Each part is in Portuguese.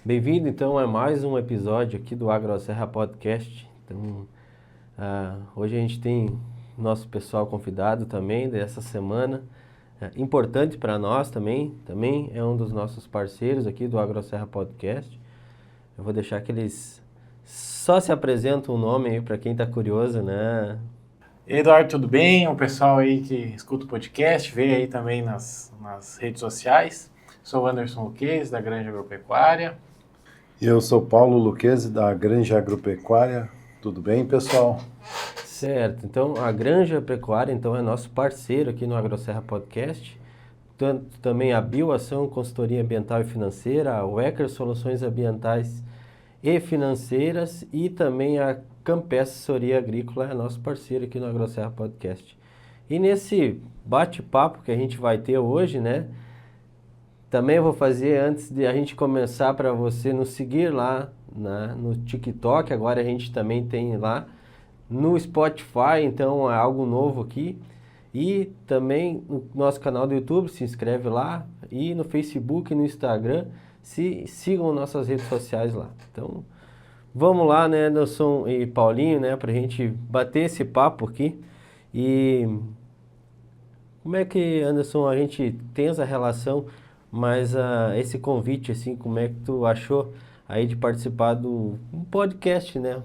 Bem-vindo então a mais um episódio aqui do AgroSerra Podcast. Então, hoje a gente tem nosso pessoal convidado também dessa semana, importante para nós também é um dos nossos parceiros aqui do AgroSerra Podcast. Eu vou deixar que eles só se apresentam o nome aí para quem está curioso, né? Eduardo, tudo bem? O pessoal aí que escuta o podcast, vê aí também nas redes sociais. Sou o Anderson Luquez, da Granja Agropecuária. Eu sou Paulo Luquezzi, da Granja Agropecuária. Tudo bem, pessoal? Certo, então a Granja Pecuária então, é nosso parceiro aqui no AgroSerra Podcast. Tanto também a Bioação Consultoria Ambiental e Financeira, a Wecker Soluções Ambientais e Financeiras e também a Campes Assessoria Agrícola é nosso parceiro aqui no AgroSerra Podcast. E nesse bate-papo que a gente vai ter hoje, né? Também eu vou fazer, antes de a gente começar, para você nos seguir lá no TikTok, agora a gente também tem lá no Spotify, então é algo novo aqui. E também no nosso canal do YouTube, se inscreve lá. E no Facebook e no Instagram, sigam nossas redes sociais lá. Então, vamos lá, né, Anderson e Paulinho, né, pra gente bater esse papo aqui. E como é que, Anderson, a gente tem essa relação, mas esse convite, assim, como é que tu achou aí de participar do um podcast, né?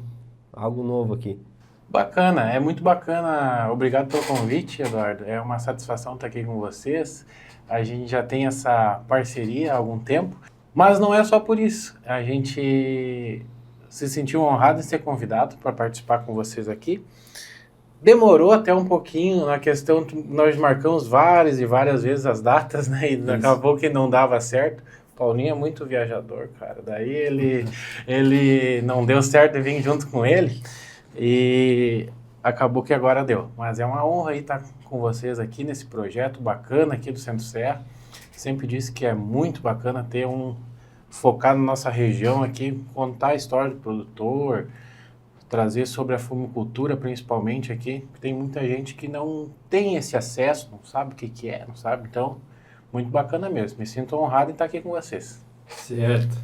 Algo novo aqui. Bacana, é muito bacana. Obrigado pelo convite, Eduardo. É uma satisfação estar aqui com vocês. A gente já tem essa parceria há algum tempo, mas não é só por isso. A gente se sentiu honrado em ser convidado para participar com vocês aqui. Demorou até um pouquinho na questão, nós marcamos várias e várias vezes as datas, né? E acabou que não dava certo. Paulinho é muito viajador, cara. Daí ele não deu certo de vir junto com ele e acabou que agora deu. Mas é uma honra aí estar com vocês aqui nesse projeto bacana aqui do Centro-Serra. Sempre disse que é muito bacana ter focar na nossa região aqui, contar a história do produtor, trazer sobre a fumicultura, principalmente aqui. Tem muita gente que não tem esse acesso, não sabe o que é, não sabe. Então, muito bacana mesmo. Me sinto honrado em estar aqui com vocês. Certo.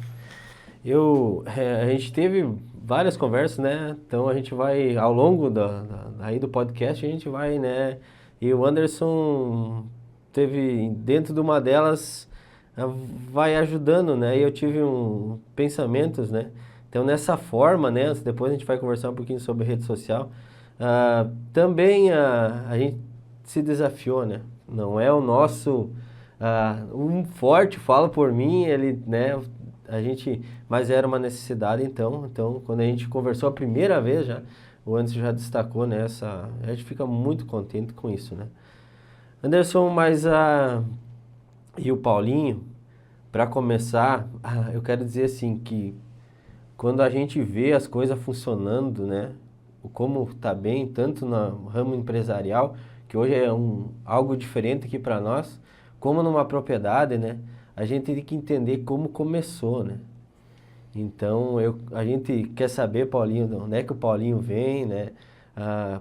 A gente teve várias conversas, né? Então a gente vai, ao longo aí do podcast, a gente vai, né? E o Anderson teve, dentro de uma delas, vai ajudando, né? E eu tive pensamentos, né? Então nessa forma, né? Depois a gente vai conversar um pouquinho sobre rede social. Também a gente se desafiou, né? Não é o nosso um forte, fala por mim, ele, né? Mas era uma necessidade então quando a gente conversou a primeira vez já, o Anderson já destacou nessa, a gente fica muito contente com isso, né? Anderson, e o Paulinho, para começar, eu quero dizer assim que quando a gente vê as coisas funcionando, né? Como está bem, tanto no ramo empresarial, que hoje é algo diferente aqui para nós, como numa propriedade, né? A gente tem que entender como começou, né? Então, a gente quer saber, Paulinho, de onde é que o Paulinho vem, né?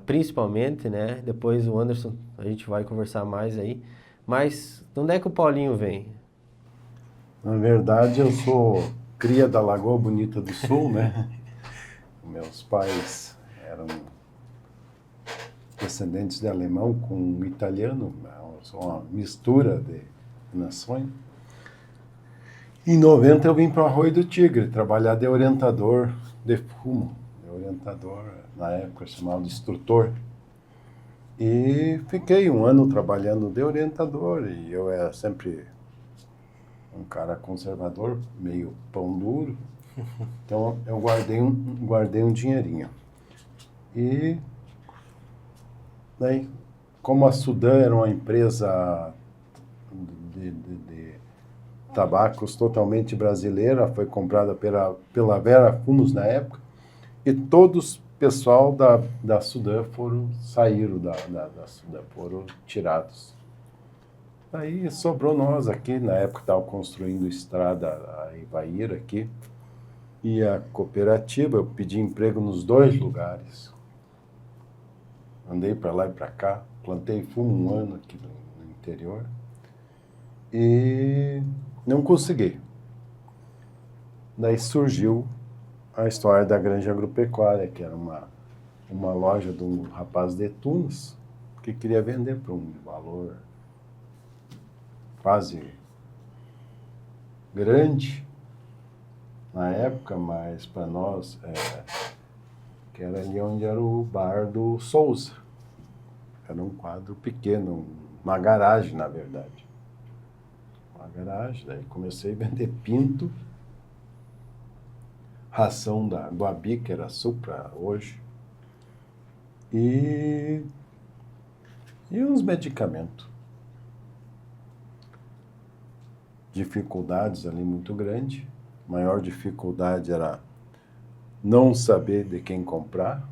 Principalmente, né? Depois o Anderson, a gente vai conversar mais aí. Mas, de onde é que o Paulinho vem? Na verdade, eu sou cria da Lagoa Bonita do Sul, né? Meus pais eram descendentes de alemão com italiano, sou uma mistura de nações. Em 90 eu vim para o Arroio do Tigre, trabalhar de orientador de fumo, na época chamado de instrutor. E fiquei um ano trabalhando de orientador, e eu era sempre um cara conservador, meio pão duro, então eu guardei um dinheirinho. E daí, como a Sudan era uma empresa de tabacos totalmente brasileira, foi comprada pela Vera Fumos na época, e todos pessoal da Sudan saíram da Sudan, foram tirados. Aí sobrou nós aqui, na época estava construindo estrada a Ivaíra aqui, e a cooperativa, eu pedi emprego nos dois lugares. Andei para lá e para cá, plantei fumo um ano aqui no interior, e não consegui. Daí surgiu a história da Granja Agropecuária, que era uma loja de um rapaz de Tunas que queria vender por um valor quase grande na época, mas para nós, que era ali onde era o bar do Souza. Era um quadro pequeno, uma garagem, na verdade. Uma garagem, daí comecei a vender pinto, ração da Guabi, que era Supra hoje, e uns medicamentos. Dificuldades ali muito grandes. A maior dificuldade era não saber de quem comprar,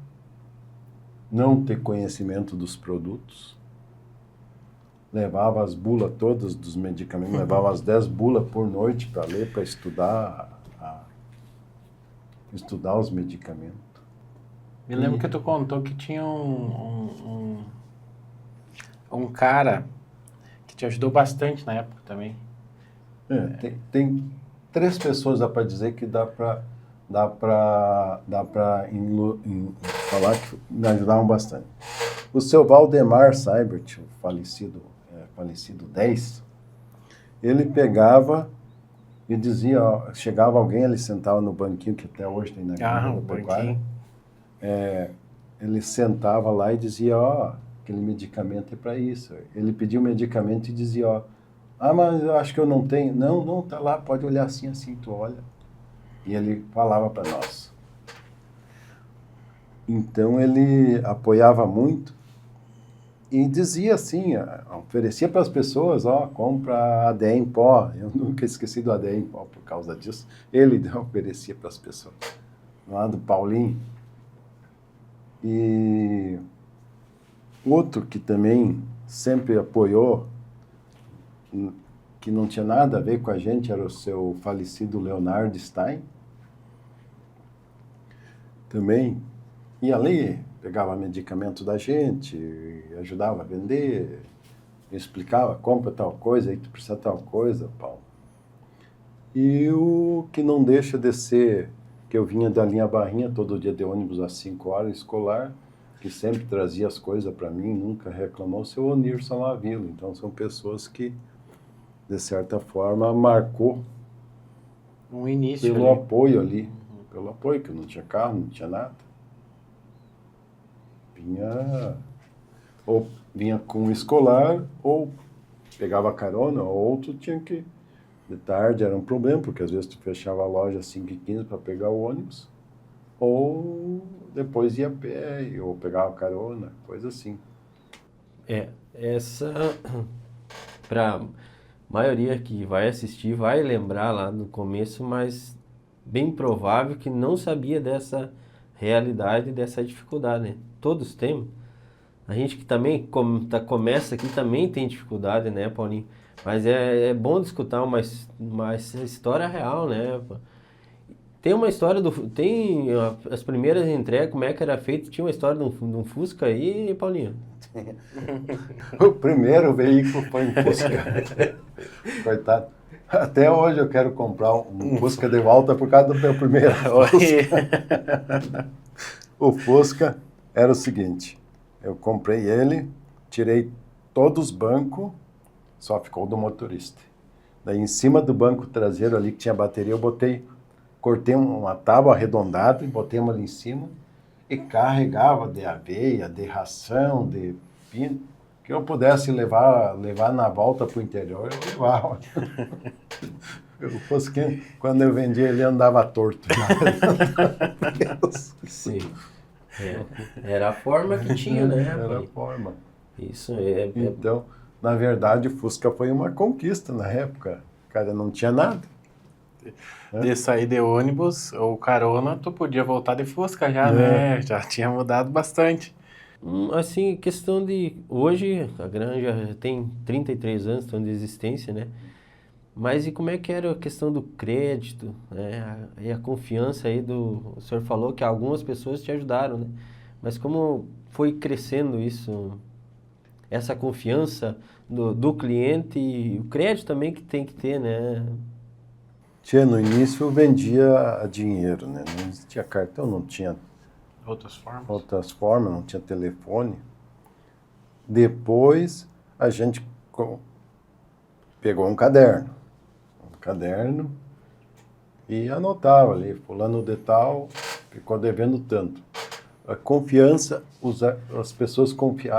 não ter conhecimento dos produtos. Levava as bulas todas dos medicamentos, levava as 10 bulas por noite para ler, para estudar os medicamentos. Me lembro que tu contou que tinha um cara que te ajudou bastante na época também. Tem 3 pessoas, dá para dizer que dá para falar que me ajudaram bastante. O seu Valdemar Seibert, o falecido 10, ele pegava e dizia, ó, chegava alguém, ele sentava no banquinho que até hoje tem na Granja Agropecuária. Ele sentava lá e dizia, ó, aquele medicamento é para isso. Ele pedia o medicamento e dizia, ó, mas eu acho que eu não tenho. Não, tá lá, pode olhar assim, tu olha. E ele falava para nós. Então ele apoiava muito e dizia assim, oferecia para as pessoas, ó, compra ADE em pó. Eu nunca esqueci do ADE em pó por causa disso. Ele oferecia para as pessoas. Lá do Paulinho. E outro que também sempre apoiou, que não tinha nada a ver com a gente, era o seu falecido Leonardo Stein. Também ia ali, pegava medicamento da gente, ajudava a vender, explicava, compra tal coisa, aí tu precisa tal coisa, Paulo. E o que não deixa de ser, que eu vinha da linha Barrinha, todo dia de ônibus às 5 horas, escolar, que sempre trazia as coisas para mim, nunca reclamou, o seu Onirson Lavilo. Então são pessoas que, de certa forma, marcou Um início pelo ali. apoio ali. Pelo apoio, que eu não tinha carro, não tinha nada. Vinha com um escolar, ou pegava carona, ou tu tinha que... De tarde era um problema, porque às vezes tu fechava a loja às 5h15 para pegar o ônibus, ou depois ia a pé, ou pegava carona, coisa assim. Essa, para maioria que vai assistir, vai lembrar lá no começo, mas bem provável que não sabia dessa realidade, dessa dificuldade, né? Todos temos. A gente que também começa aqui também tem dificuldade, né, Paulinho? Mas é bom de escutar uma história real, né? Tem uma história as primeiras entregas, como é que era feito? Tinha uma história de um Fusca aí, Paulinho? O primeiro veículo foi um Fusca. Coitado. Até hoje eu quero comprar um Fusca de volta por causa do meu primeiro Fusca. O Fusca era o seguinte, eu comprei ele, tirei todos os bancos, só ficou do motorista. Daí em cima do banco traseiro ali que tinha bateria, cortei uma tábua arredondada e botei uma ali em cima e carregava de aveia, de ração, de pinto, que eu pudesse levar na volta para o interior, eu levava. O Fusquinha, quando eu vendia, ele andava torto. Sim. Era a forma que tinha, né? Era a forma. Isso Então, na verdade, o Fusca foi uma conquista na época. O cara não tinha nada. De sair de ônibus ou carona, tu podia voltar de Fusca já, né? Já tinha mudado bastante. Assim, questão de... Hoje, a Granja tem 33 anos de existência, né? Mas e como é que era a questão do crédito, né? E a confiança aí O senhor falou que algumas pessoas te ajudaram, né? Mas como foi crescendo isso, essa confiança do cliente e o crédito também que tem que ter, né? No início vendia dinheiro, né? Não existia cartão, não tinha Outras formas? não tinha telefone. Depois a gente pegou um caderno e anotava ali, fulano de tal ficou devendo tanto. A confiança, as pessoas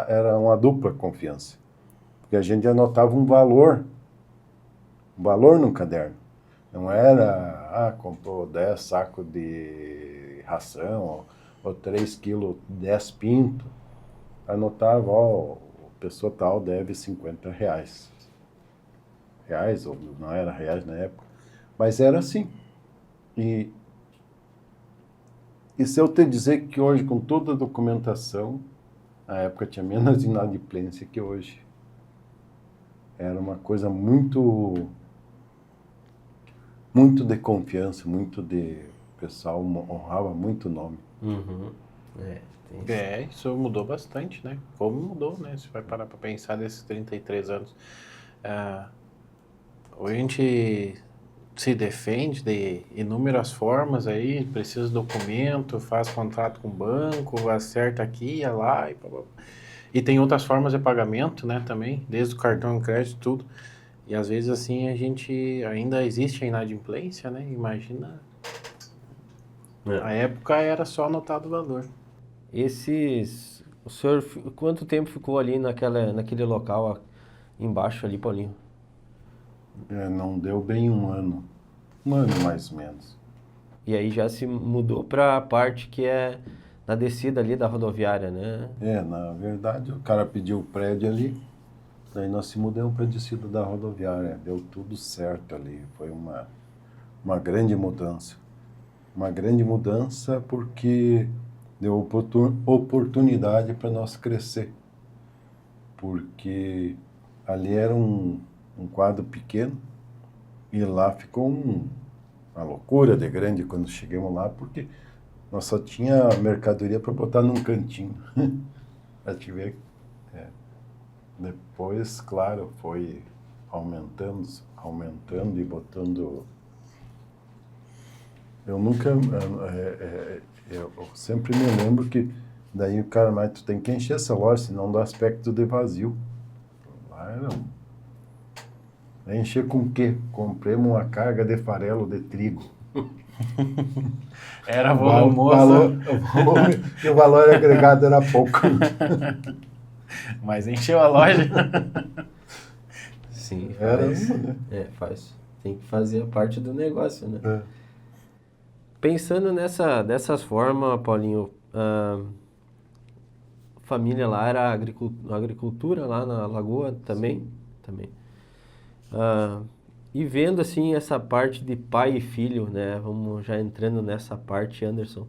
era uma dupla confiança, porque a gente anotava um valor no caderno. Não era, comprou 10 sacos de ração, ou 3 quilos, 10 pinto. Anotava, a pessoa tal deve R$ 50. Ou não era reais na época. Mas era assim. E se eu te dizer que hoje, com toda a documentação, na época tinha menos inadimplência que hoje. Era uma coisa muito de confiança, muito de... O pessoal honrava muito o nome. Uhum. Isso mudou bastante, né? Como mudou, né? Você vai parar para pensar nesses 33 anos. Hoje a gente se defende de inúmeras formas aí, precisa de documento, faz contrato com o banco, acerta aqui, ia lá e blá. E tem outras formas de pagamento, né, também, desde o cartão de crédito, tudo. E às vezes assim a gente ainda existe a inadimplência, né? Imagina. A época era só anotado o valor. O senhor, quanto tempo ficou ali naquele local embaixo ali, Paulinho? Não deu bem um ano. Um ano, mais ou menos. E aí já se mudou para a parte que é na descida ali da rodoviária, né? Na verdade, o cara pediu o prédio ali, daí nós se mudamos para a descida da rodoviária. Deu tudo certo ali. Foi uma grande mudança. Uma grande mudança porque deu oportunidade para nós crescer. Porque ali era um quadro pequeno e lá ficou uma loucura de grande quando chegamos lá, porque nós só tinha mercadoria para botar num cantinho. Para te ver. Depois, claro, foi aumentando e botando... Eu sempre me lembro que daí o cara, mas tu tem que encher essa loja, senão dá aspecto de vazio. Lá não. Encher com o quê? Compramos uma carga de farelo de trigo. Era volumoso. E o valor agregado era pouco. Mas encheu a loja. Sim, Era faz. né? Faz. Tem que fazer a parte do negócio, né? Pensando dessas formas, Paulinho, a família lá era agricultura lá na Lagoa também? Também. E vendo assim essa parte de pai e filho, né? Vamos já entrando nessa parte, Anderson.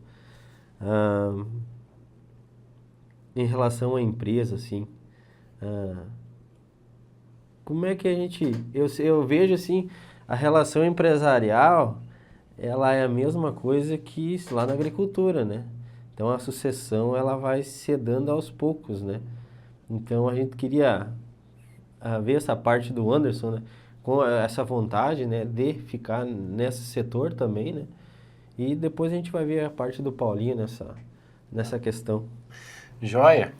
Em relação à empresa, assim, como é que a gente... Eu vejo assim, a relação empresarial, ela é a mesma coisa que lá na agricultura, né? Então a sucessão ela vai se dando aos poucos, né? Então a gente queria ver essa parte do Anderson, né? Com essa vontade, né, de ficar nesse setor também, né? E depois a gente vai ver a parte do Paulinho nessa questão. Joia.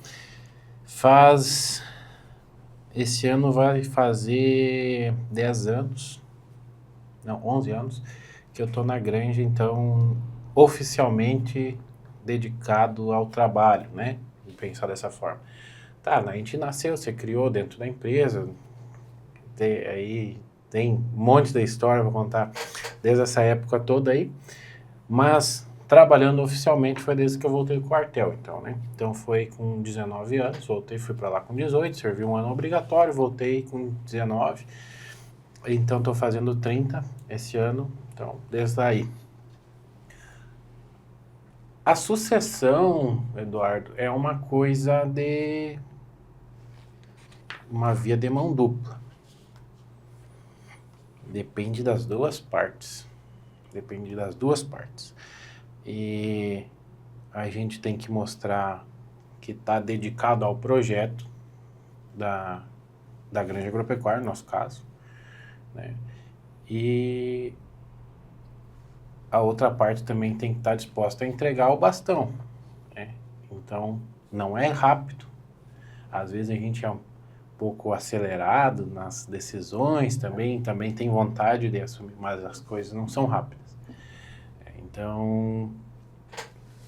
Esse ano vai fazer 10 anos, não, 11 anos, que eu tô na Granja, então, oficialmente dedicado ao trabalho, né? E pensar dessa forma. Tá, a gente nasceu, você criou dentro da empresa, aí tem um monte da história para contar desde essa época toda aí, mas trabalhando oficialmente foi desde que eu voltei do quartel, então, né? Então foi com 19 anos, fui para lá com 18, servi um ano obrigatório, voltei com 19, então estou fazendo 30 esse ano, então desde aí. A sucessão, Eduardo, é uma coisa uma via de mão dupla. Depende das duas partes. E a gente tem que mostrar que está dedicado ao projeto da Granja Agropecuária, no nosso caso, né? E a outra parte também tem que estar disposta a entregar o bastão, né? Então, não é rápido. Às vezes a gente é um pouco acelerado nas decisões também tem vontade de assumir, mas as coisas não são rápidas. Então,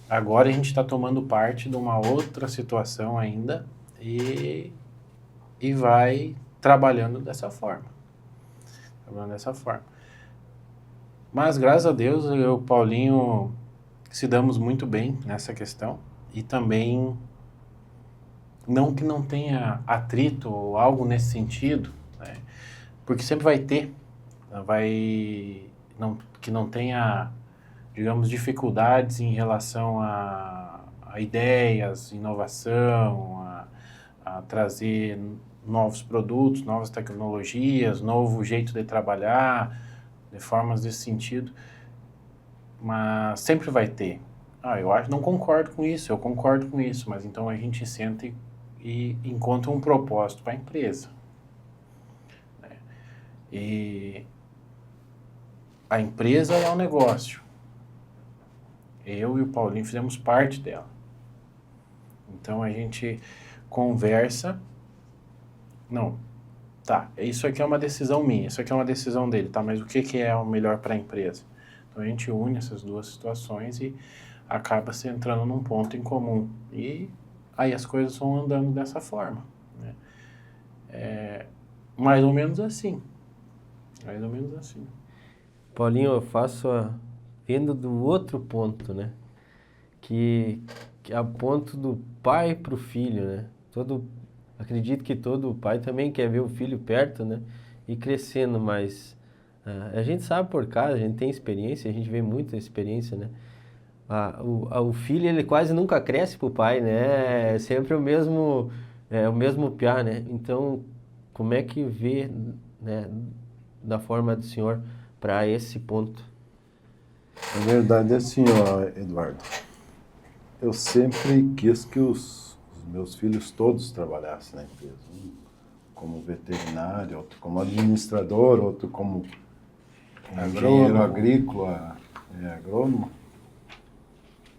agora a gente está tomando parte de uma outra situação ainda e vai trabalhando dessa forma. Mas, graças a Deus, eu e o Paulinho se damos muito bem nessa questão. E também, não que não tenha atrito ou algo nesse sentido, né? Porque sempre vai ter, que não tenha, digamos, dificuldades em relação a ideias, inovação, a trazer novos produtos, novas tecnologias, novo jeito de trabalhar, de formas desse sentido, mas sempre vai ter. Eu acho, não concordo com isso, eu concordo com isso, mas então a gente senta e encontra um propósito para a empresa, né? E a empresa é um negócio. Eu e o Paulinho fizemos parte dela. Então a gente conversa. Não, tá, isso aqui é uma decisão minha, isso aqui é uma decisão dele, tá, mas o que é o melhor para a empresa? Então a gente une essas duas situações e acaba se entrando num ponto em comum. E aí as coisas vão andando dessa forma, né? Mais ou menos assim. Mais ou menos assim. Paulinho, eu faço vendo do outro ponto, né? Que é o ponto do pai para o filho, né? Acredito que todo pai também quer ver o filho perto, né? E crescendo, mas a gente sabe por casa, a gente tem experiência, a gente vê muita experiência, né? O filho, ele quase nunca cresce pro pai, né? É sempre o mesmo piá, né? Então, como é que vê, né, da forma do senhor para esse ponto? A verdade é assim, ó, Eduardo. Eu sempre quis que os meus filhos todos trabalhassem na empresa. Um como veterinário, outro como administrador, outro como engenheiro agrícola, agrônomo.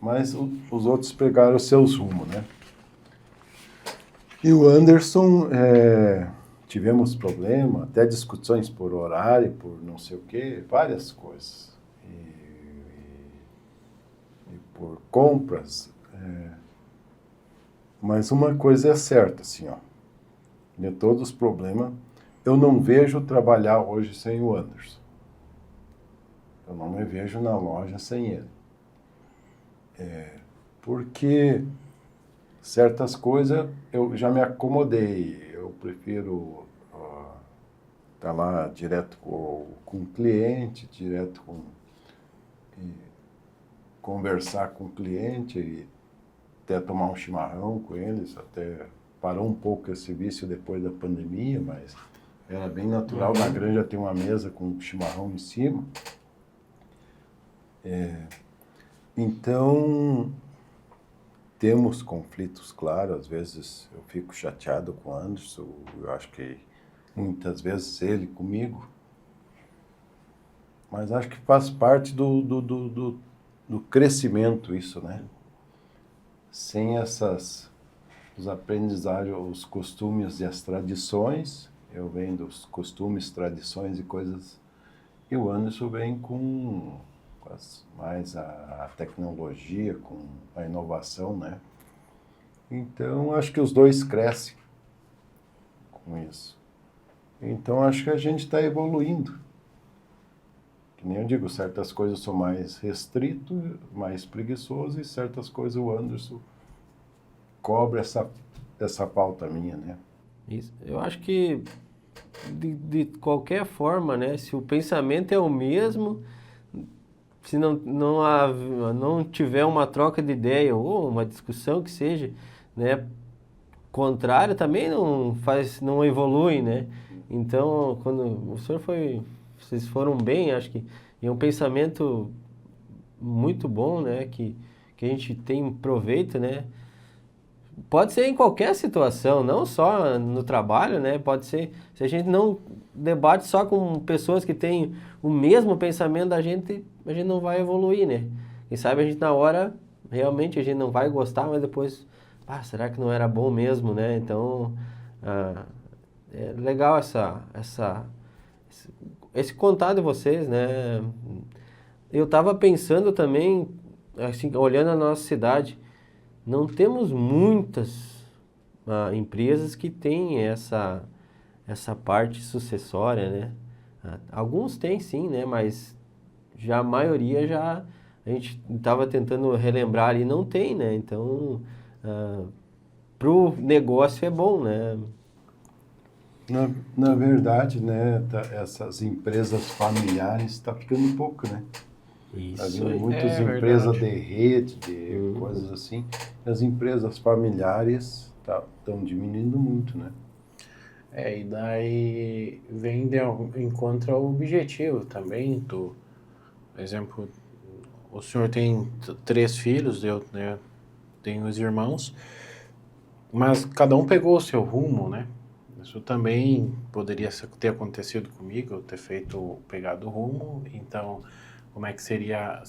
Mas os outros pegaram os seus rumos, né? E o Anderson, tivemos problema, até discussões por horário, por não sei o quê, várias coisas. E por compras. Mas uma coisa é certa, assim, ó. De todos os problemas, eu não vejo trabalhar hoje sem o Anderson. Eu não me vejo na loja sem ele. Porque certas coisas eu já me acomodei. Eu prefiro estar lá direto com o cliente, conversar com o cliente e até tomar um chimarrão com eles. Até parou um pouco esse vício depois da pandemia, mas era bem natural. Na granja tem uma mesa com um chimarrão em cima. Então, temos conflitos, claro. Às vezes eu fico chateado com o Anderson. Eu acho que muitas vezes ele comigo. Mas acho que faz parte do crescimento isso, né? Sem os aprendizagens, os costumes e as tradições. Eu venho dos costumes, tradições e coisas. E o Anderson vem com mais a tecnologia, com a inovação, né? Então, acho que os dois crescem com isso. Então, acho que a gente está evoluindo. Que nem eu digo, certas coisas são mais restrito, mais preguiçoso, e certas coisas o Anderson cobre essa pauta minha, né? Isso. Eu acho que, de qualquer forma, né? Se o pensamento é o mesmo, se não tiver uma troca de ideia ou uma discussão que seja, né, contrária, também não evolui, né? Então, quando vocês foram bem, acho que é um pensamento muito bom, né, que a gente tem proveito, né? pode ser em qualquer situação, não só no trabalho, né? Pode ser, se a gente não debate só com pessoas que têm o mesmo pensamento da gente, a gente não vai evoluir, né? Quem sabe a gente na hora, realmente a gente não vai gostar, mas depois, será que não era bom mesmo, né? Então, é legal esse contato de vocês, né? Eu estava pensando também, assim, olhando a nossa cidade, não temos muitas empresas que têm essa parte sucessória, né? Alguns têm sim, né? Mas já a maioria a gente estava tentando relembrar ali, não tem, né? Então, pro negócio é bom, né? Na verdade, né, essas empresas familiares está ficando pouco, né? Tá Isso vindo aí. muitas É empresas verdade. de rede, de coisas assim. As empresas familiares estão diminuindo muito, né? E daí vem de encontra o objetivo também. Por exemplo, o senhor tem 3 filhos, eu, né, tenho os irmãos, mas cada um pegou o seu rumo, né? Isso também poderia ter acontecido comigo, eu ter pegado o rumo, então como é que seria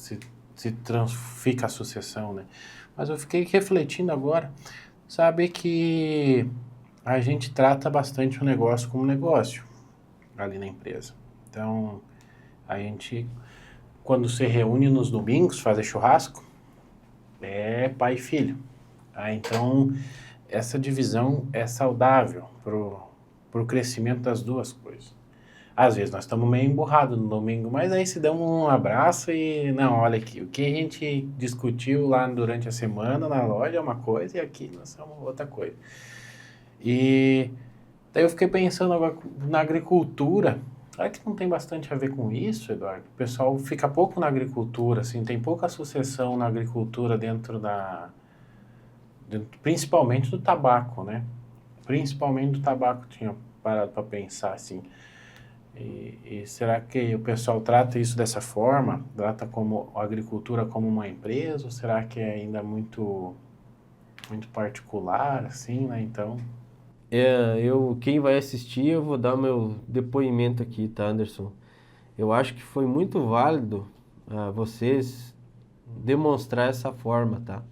fica a sucessão, né? Mas eu fiquei refletindo agora, sabe que a gente trata bastante o negócio como negócio ali na empresa. Então, a gente, quando se reúne nos domingos, fazer churrasco, é pai e filho. Então, essa divisão é saudável pro crescimento das duas coisas. Às vezes nós estamos meio emburrados no domingo, mas aí se dá um abraço e, não, olha aqui, o que a gente discutiu lá durante a semana na loja é uma coisa e aqui nós somos outra coisa. E daí eu fiquei pensando agora na agricultura. Será que não tem bastante a ver com isso, Eduardo? O pessoal fica pouco na agricultura, assim, tem pouca sucessão na agricultura principalmente do tabaco, né? Principalmente do tabaco, tinha parado para pensar assim. E será que o pessoal trata isso dessa forma? Trata como a agricultura como uma empresa? Ou será que é ainda muito, muito particular, assim, né? Então, Quem vai assistir, eu vou dar meu depoimento aqui, tá, Anderson? Eu acho que foi muito válido vocês demonstrar essa forma, tá?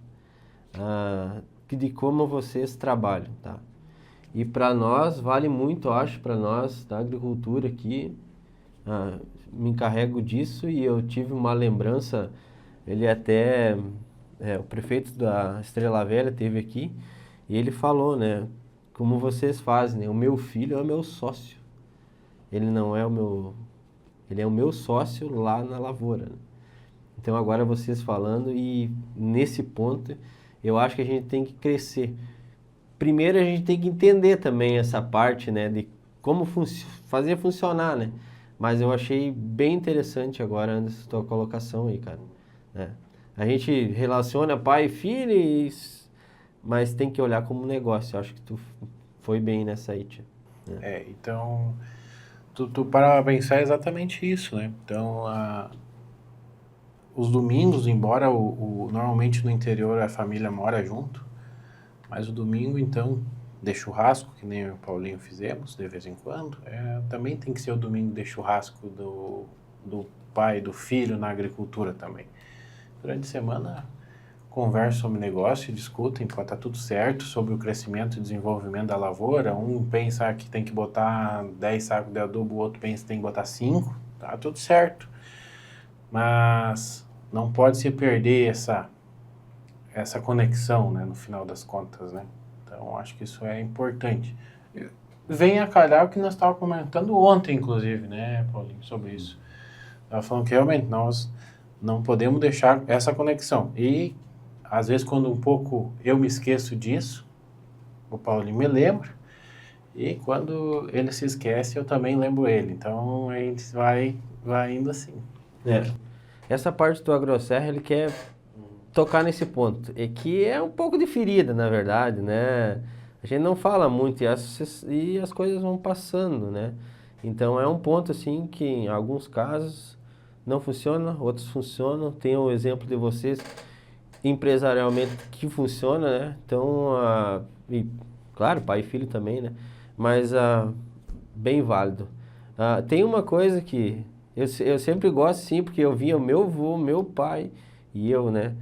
De como vocês trabalham, tá? E para nós, vale muito, eu acho, para nós da agricultura aqui, me encarrego disso e eu tive uma lembrança, o prefeito da Estrela Velha esteve aqui e ele falou, né, como vocês fazem, né? O meu filho é o meu sócio, ele não é o meu, ele é o meu sócio lá na lavoura, né? Então agora vocês falando e nesse ponto eu acho que a gente tem que crescer. Primeiro a gente tem que entender também essa parte, né, de como fazer funcionar, né? Mas eu achei bem interessante agora, Anderson, tua colocação aí, cara. Né? A gente relaciona pai e filho, mas tem que olhar como negócio. Eu acho que tu foi bem nessa aí, tia. então, tu para pensar exatamente isso, né? Então, os domingos, embora normalmente no interior a família mora junto, mas o domingo, então, de churrasco, que nem eu e o Paulinho fizemos de vez em quando, também tem que ser o domingo de churrasco do pai e do filho na agricultura também. Durante a semana, conversam sobre negócio, discutem, pode estar tudo certo sobre o crescimento e desenvolvimento da lavoura. Um pensa que tem que botar 10 sacos de adubo, o outro pensa que tem que botar 5, tá tudo certo. Mas não pode se perder essa conexão, né, no final das contas, né? Então, acho que isso é importante. Vem a calhar o que nós estávamos comentando ontem, inclusive, né, Paulinho, sobre isso. Estava falando que realmente nós não podemos deixar essa conexão. E, às vezes, quando um pouco eu me esqueço disso, o Paulinho me lembra, e quando ele se esquece, eu também lembro ele. Então, a gente vai indo assim. Essa parte do AgroSerra, ele quer tocar nesse ponto, e que é um pouco de ferida, na verdade, né? A gente não fala muito e as coisas vão passando, né? Então é um ponto assim que em alguns casos não funciona, outros funcionam. Tem o exemplo de vocês empresarialmente que funciona, né? Então, e, claro, pai e filho também, né? Mas bem válido. Tem uma coisa que eu sempre gosto, sim, porque eu via o meu avô, meu pai e eu, né?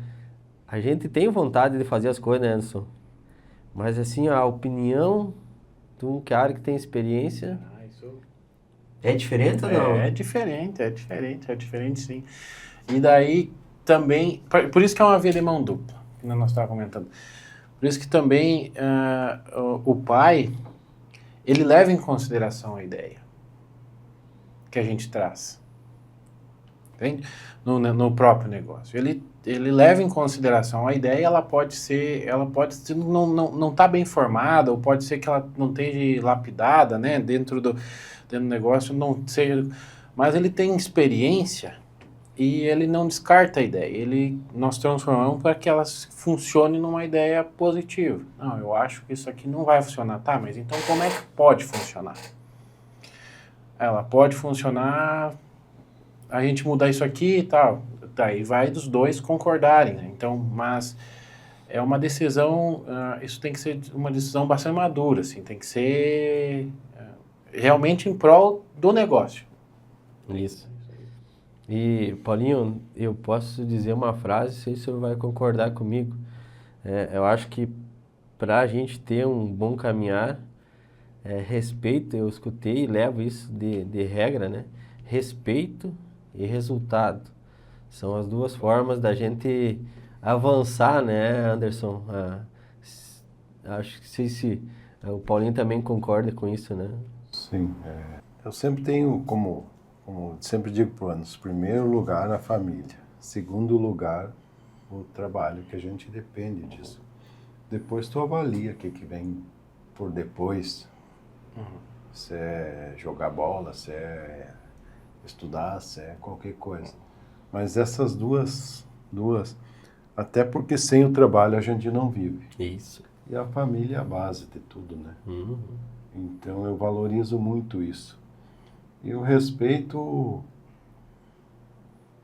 A gente tem vontade de fazer as coisas, né, Anderson? Mas, assim, a opinião de um cara que tem experiência Isso é diferente ou não? é diferente sim. E daí também, por isso que é uma via de mão dupla, que nós estávamos comentando. Por isso que também o pai, ele leva em consideração a ideia que a gente traz, entende? No próprio negócio. Ele leva em consideração a ideia, ela pode ser não tá bem formada, ou pode ser que ela não esteja lapidada, né, dentro do negócio, não seja, mas ele tem experiência e ele não descarta a ideia. Nós transformamos para que ela funcione numa ideia positiva. Não, eu acho que isso aqui não vai funcionar, tá? Mas então como é que pode funcionar? Ela pode funcionar, a gente mudar isso aqui e tal. Daí vai dos dois concordarem, né? Então, mas é uma decisão, isso tem que ser uma decisão bastante madura, assim, tem que ser realmente em prol do negócio. Isso. E, Paulinho, eu posso dizer uma frase, não sei se o senhor vai concordar comigo. Eu acho que para a gente ter um bom caminhar, respeito, eu escutei e levo isso de regra, né? Respeito e resultado. São as duas formas da gente avançar, né, Anderson? Acho que sei se o Paulinho também concorda com isso, né? Sim. Eu sempre tenho como sempre digo para o Anderson, primeiro lugar a família, segundo lugar o trabalho, que a gente depende disso. Depois tu avalia o que vem por depois, se é jogar bola, se é estudar, se é qualquer coisa. Mas essas duas, até porque sem o trabalho a gente não vive. Isso. E a família é a base de tudo, né? Uhum. Então eu valorizo muito isso. E eu respeito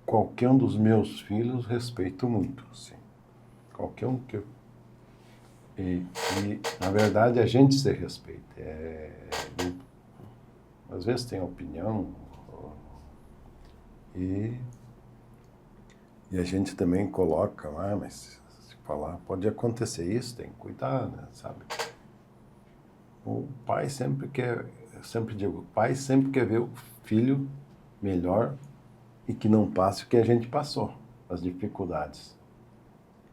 qualquer um dos meus filhos, respeito muito, assim. Qualquer um que eu... E na verdade, a gente se respeita. Às vezes tem opinião, e a gente também coloca lá, mas se falar, pode acontecer isso, tem que cuidar, né, sabe? O pai sempre quer, eu sempre digo, o pai sempre quer ver o filho melhor e que não passe o que a gente passou, as dificuldades.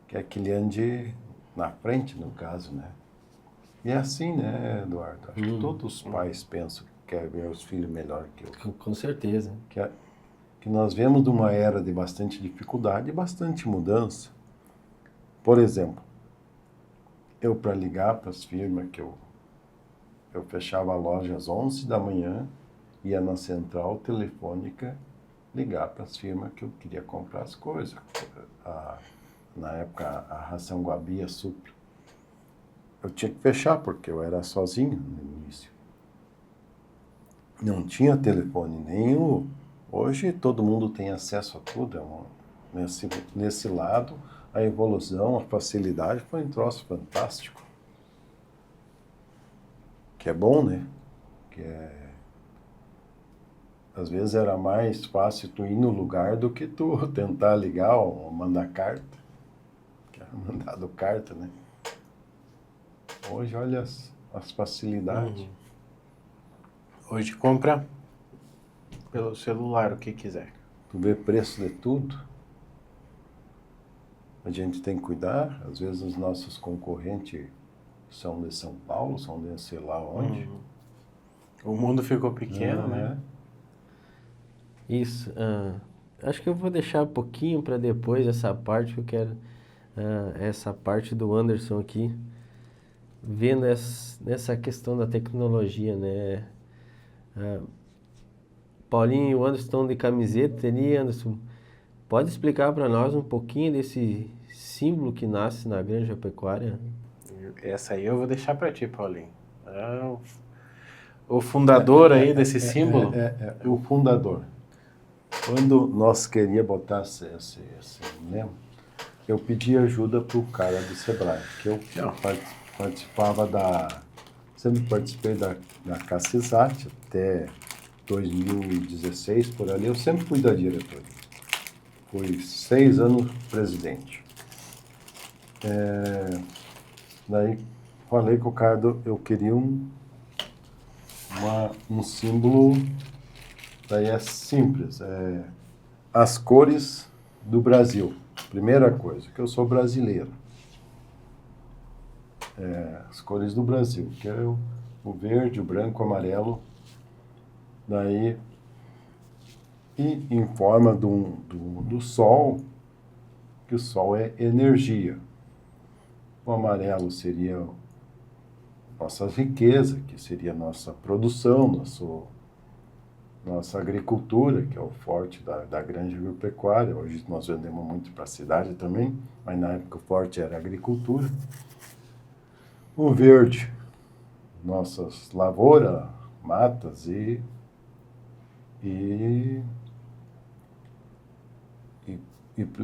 Quer que ele ande na frente, no caso, né? E é assim, né, Eduardo? Acho que todos os pais pensam que querem ver os filhos melhor que eu. Com certeza. Que nós vemos de uma era de bastante dificuldade e bastante mudança. Por exemplo, eu para ligar para as firmas que eu fechava a loja às 11 da manhã, ia na central telefônica ligar para as firmas que eu queria comprar as coisas. Na época, a Ração Guabi, a Supla. Eu tinha que fechar, porque eu era sozinho no início. Não tinha telefone nenhum. Hoje todo mundo tem acesso a tudo. Nesse lado, a evolução, a facilidade foi um troço fantástico. Que é bom, né? Às vezes era mais fácil tu ir no lugar do que tu tentar ligar ou mandar carta. Que era mandado carta, né? Hoje, olha as facilidades. Hoje compra pelo celular o que quiser. Tu vê preço de tudo. A gente tem que cuidar. Às vezes os nossos concorrentes são de São Paulo, são de sei lá onde. O mundo ficou pequeno, né? Isso. Acho que eu vou deixar um pouquinho para depois essa parte que eu quero. Essa parte do Anderson aqui. Vendo nessa questão da tecnologia, né? Paulinho e o Anderson estão de camiseta ali, Anderson. Pode explicar para nós um pouquinho desse símbolo que nasce na Granja Pecuária? Essa aí eu vou deixar para ti, Paulinho. O fundador aí desse símbolo. O fundador. Quando nós queríamos botar esse lema, eu pedi ajuda para o cara do Sebrae, que eu sempre participei da CACESAT até 2016, por ali, eu sempre fui da diretoria. Fui 6 anos presidente. Daí falei com o cara, eu queria um símbolo, daí é simples, as cores do Brasil. Primeira coisa, que eu sou brasileiro. As cores do Brasil, que é o verde, o branco, o amarelo. Daí, e em forma do sol, que o sol é energia. O amarelo seria nossa riqueza, que seria nossa produção, nossa agricultura, que é o forte da granja agropecuária. Hoje nós vendemos muito para a cidade também, mas na época o forte era a agricultura. O verde, nossas lavouras, matas e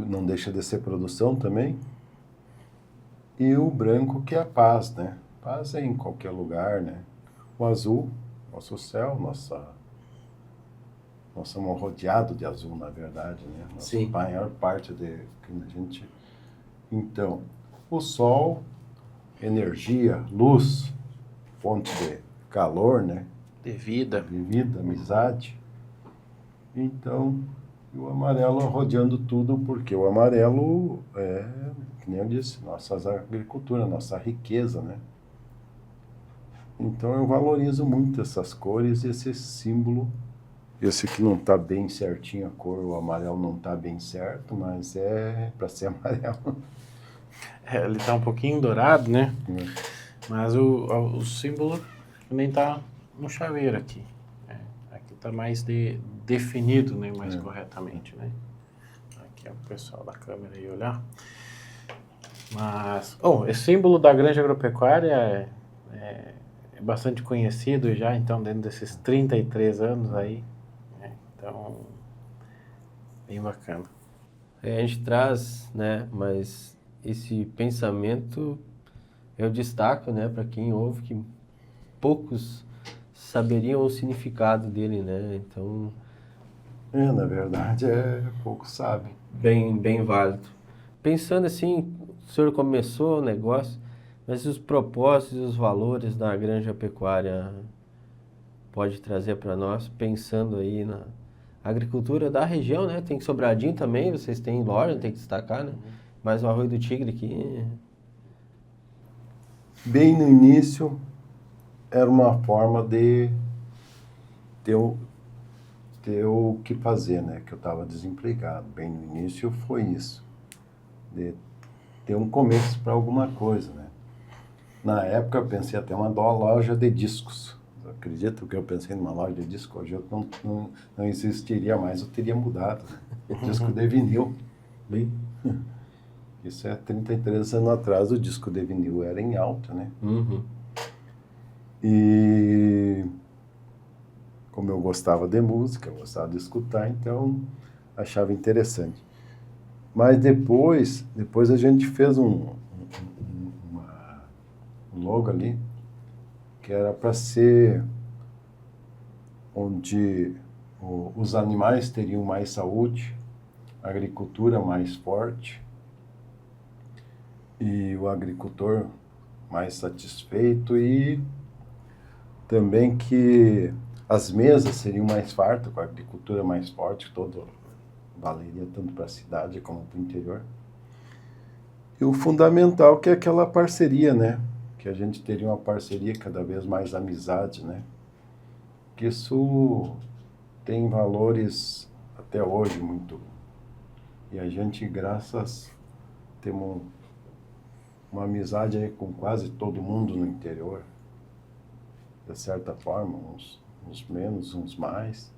não deixa de ser produção também. E o branco, que é a paz, né? Paz é em qualquer lugar, né? O azul, nosso céu, nós somos rodeados de azul, na verdade, né? Sim. A maior parte que a gente... Então, o sol, energia, luz, fonte de calor, né? De vida. De vida, amizade. Então, e o amarelo rodeando tudo, porque o amarelo é, que nem eu disse, nossa agricultura, nossa riqueza, né? Então eu valorizo muito essas cores, esse símbolo. Esse aqui não está bem certinho a cor, o amarelo não está bem certo, mas é para ser amarelo. Ele está um pouquinho dourado, né? Mas o símbolo nem está no chaveiro aqui. Aqui está mais definido, né? Mais corretamente, né? Aqui é o pessoal da câmera aí olhar. Mas, esse símbolo da granja agropecuária é bastante conhecido já, então, dentro desses 33 anos aí. Então, bem bacana. A gente traz, né, mas esse pensamento eu destaco, né, para quem ouve, que poucos saberiam o significado dele, né, então... Na verdade, poucos sabem. Bem válido. Pensando assim, o senhor começou o negócio, mas os propósitos e os valores da granja pecuária pode trazer para nós, pensando aí na agricultura da região, né? Tem Sobradinho também, vocês têm loja, tem que destacar, né? Mas o Arroio do Tigre aqui... Bem no início, era uma forma de ter o que fazer, né? Que eu estava desempregado. Bem no início foi isso. De ter um começo para alguma coisa, né? Na época eu pensei até uma loja de discos. Eu acredito que eu pensei numa loja de discos, hoje eu não existiria mais, eu teria mudado. Né? Disco de vinil. Bem... Isso é 33 anos atrás, o disco de vinil era em alta, né? Uhum. E como eu gostava de música, eu gostava de escutar, então achava interessante. Mas depois a gente fez um logo ali, que era para ser onde os animais teriam mais saúde, a agricultura mais forte e o agricultor mais satisfeito, e também que as mesas seriam mais fartas, com a agricultura mais forte, todo valeria tanto para a cidade como para o interior. E o fundamental que é aquela parceria, né? Que a gente teria uma parceria, cada vez mais amizade, né? Que isso tem valores até hoje muito. E a gente, temos uma amizade aí com quase todo mundo no interior. De certa forma, uns menos, uns mais.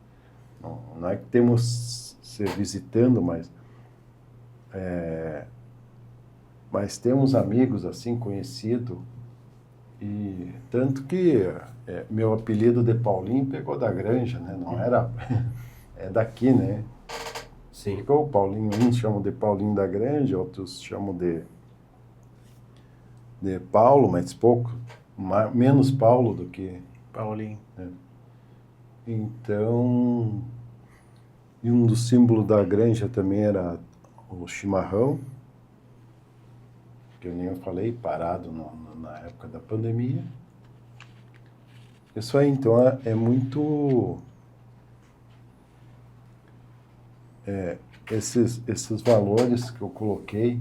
Não é que temos se visitando, mas temos amigos assim, conhecidos, e tanto que meu apelido de Paulinho pegou da granja, né? Não era, é daqui, né? Sim. Ficou o Paulinho, uns chamam de Paulinho da Granja, outros chamam de Paulo, mas pouco, menos Paulo do que... Paulinho. Então, e um dos símbolos da granja também era o chimarrão, que eu nem falei, parado na época da pandemia. Isso aí, então, é muito... esses valores que eu coloquei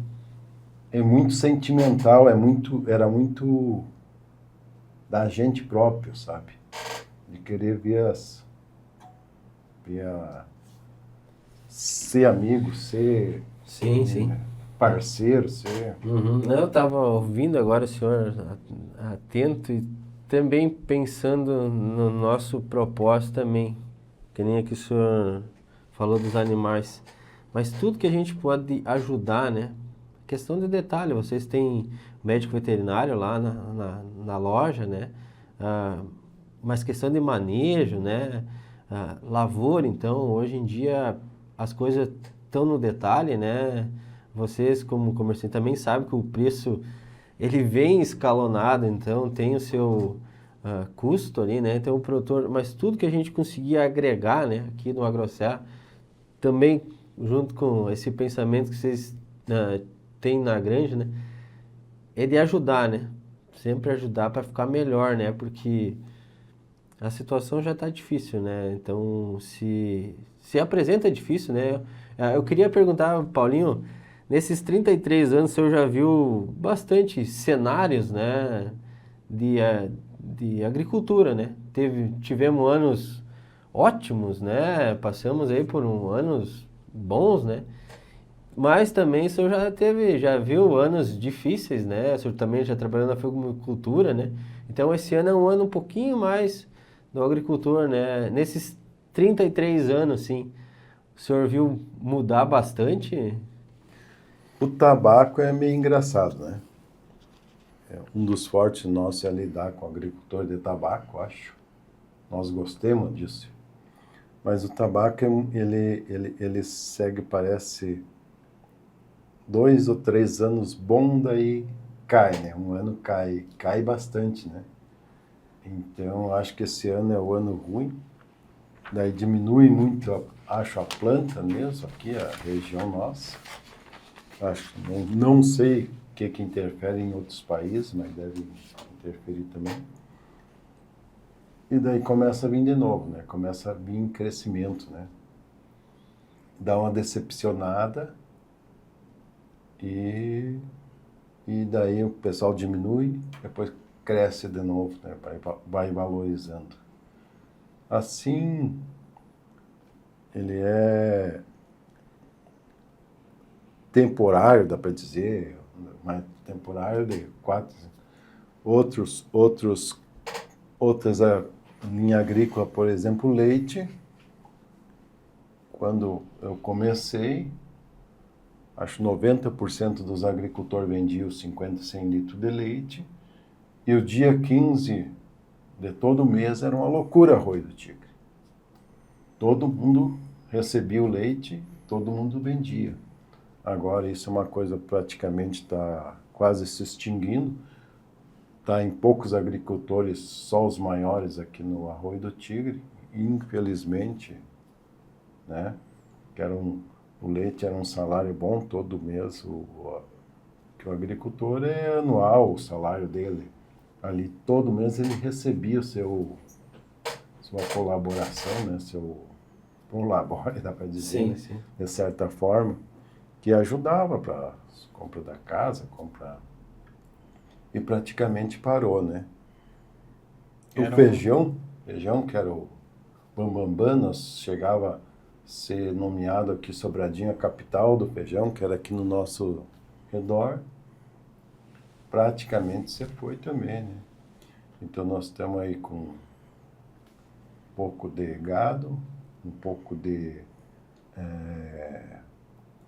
é muito sentimental, era muito da gente próprio, sabe? De querer ser amigo, ser Sim. parceiro, ser... Uhum. Eu estava ouvindo agora o senhor atento e também pensando no nosso propósito também, que nem aqui o senhor falou dos animais, mas tudo que a gente pode ajudar, né? Questão de detalhe, vocês têm médico veterinário lá na loja, né? Mas questão de manejo, né? Lavoura, então, hoje em dia as coisas estão no detalhe, né? Vocês, como comerciante, também sabem que o preço ele vem escalonado, então tem o seu custo ali, né? Então o produtor, mas tudo que a gente conseguir agregar, né? Aqui no AgroSerra, também junto com esse pensamento que vocês têm na granja, né? É de ajudar, né? Sempre ajudar para ficar melhor, né? Porque a situação já está difícil, né? Então, se apresenta difícil, né? Eu queria perguntar, Paulinho, nesses 33 anos, o senhor já viu bastante cenários, né? De agricultura, né? Tivemos anos ótimos, né? Passamos aí por anos bons, né? Mas também o senhor já viu anos difíceis, né? O senhor também já trabalhou na agricultura, né? Então esse ano é um ano um pouquinho mais do agricultor, né? Nesses 33 anos, sim, o senhor viu mudar bastante? O tabaco é meio engraçado, né? Um dos fortes nossos é lidar com o agricultor de tabaco, acho. Nós gostamos disso. Mas o tabaco, ele segue, parece, 2 ou 3 anos bom, daí cai, né? Um ano cai bastante, né? Então, acho que esse ano é o ano ruim. Daí diminui muito, acho, a planta mesmo, aqui, a região nossa. Acho, não sei o que interfere em outros países, mas deve interferir também. E daí começa a vir de novo, né? Começa a vir em crescimento, né? Dá uma decepcionada e daí o pessoal diminui, depois cresce de novo, né? Vai valorizando. Assim, ele é temporário, dá para dizer, mas temporário de outras linha agrícola, por exemplo, leite. Quando eu comecei, acho 90% dos agricultores vendiam 50, 100 litros de leite, e o dia 15 de todo mês era uma loucura Arroio do Tigre. Todo mundo recebia o leite, todo mundo vendia. Agora isso é uma coisa praticamente está quase se extinguindo. Está em poucos agricultores, só os maiores aqui no Arroio do Tigre, infelizmente, né? O leite era um salário bom todo mês, que o agricultor é anual o salário dele. Ali todo mês ele recebia sua colaboração, né? Seu labore, dá para dizer, Sim, né? sim. De certa forma, que ajudava para a compra da casa, e praticamente parou, né? O feijão, que era o Bambambam, nós chegava a ser nomeado aqui Sobradinho, a capital do feijão, que era aqui no nosso redor, praticamente você foi também, né? Então nós estamos aí com um pouco de gado, um pouco de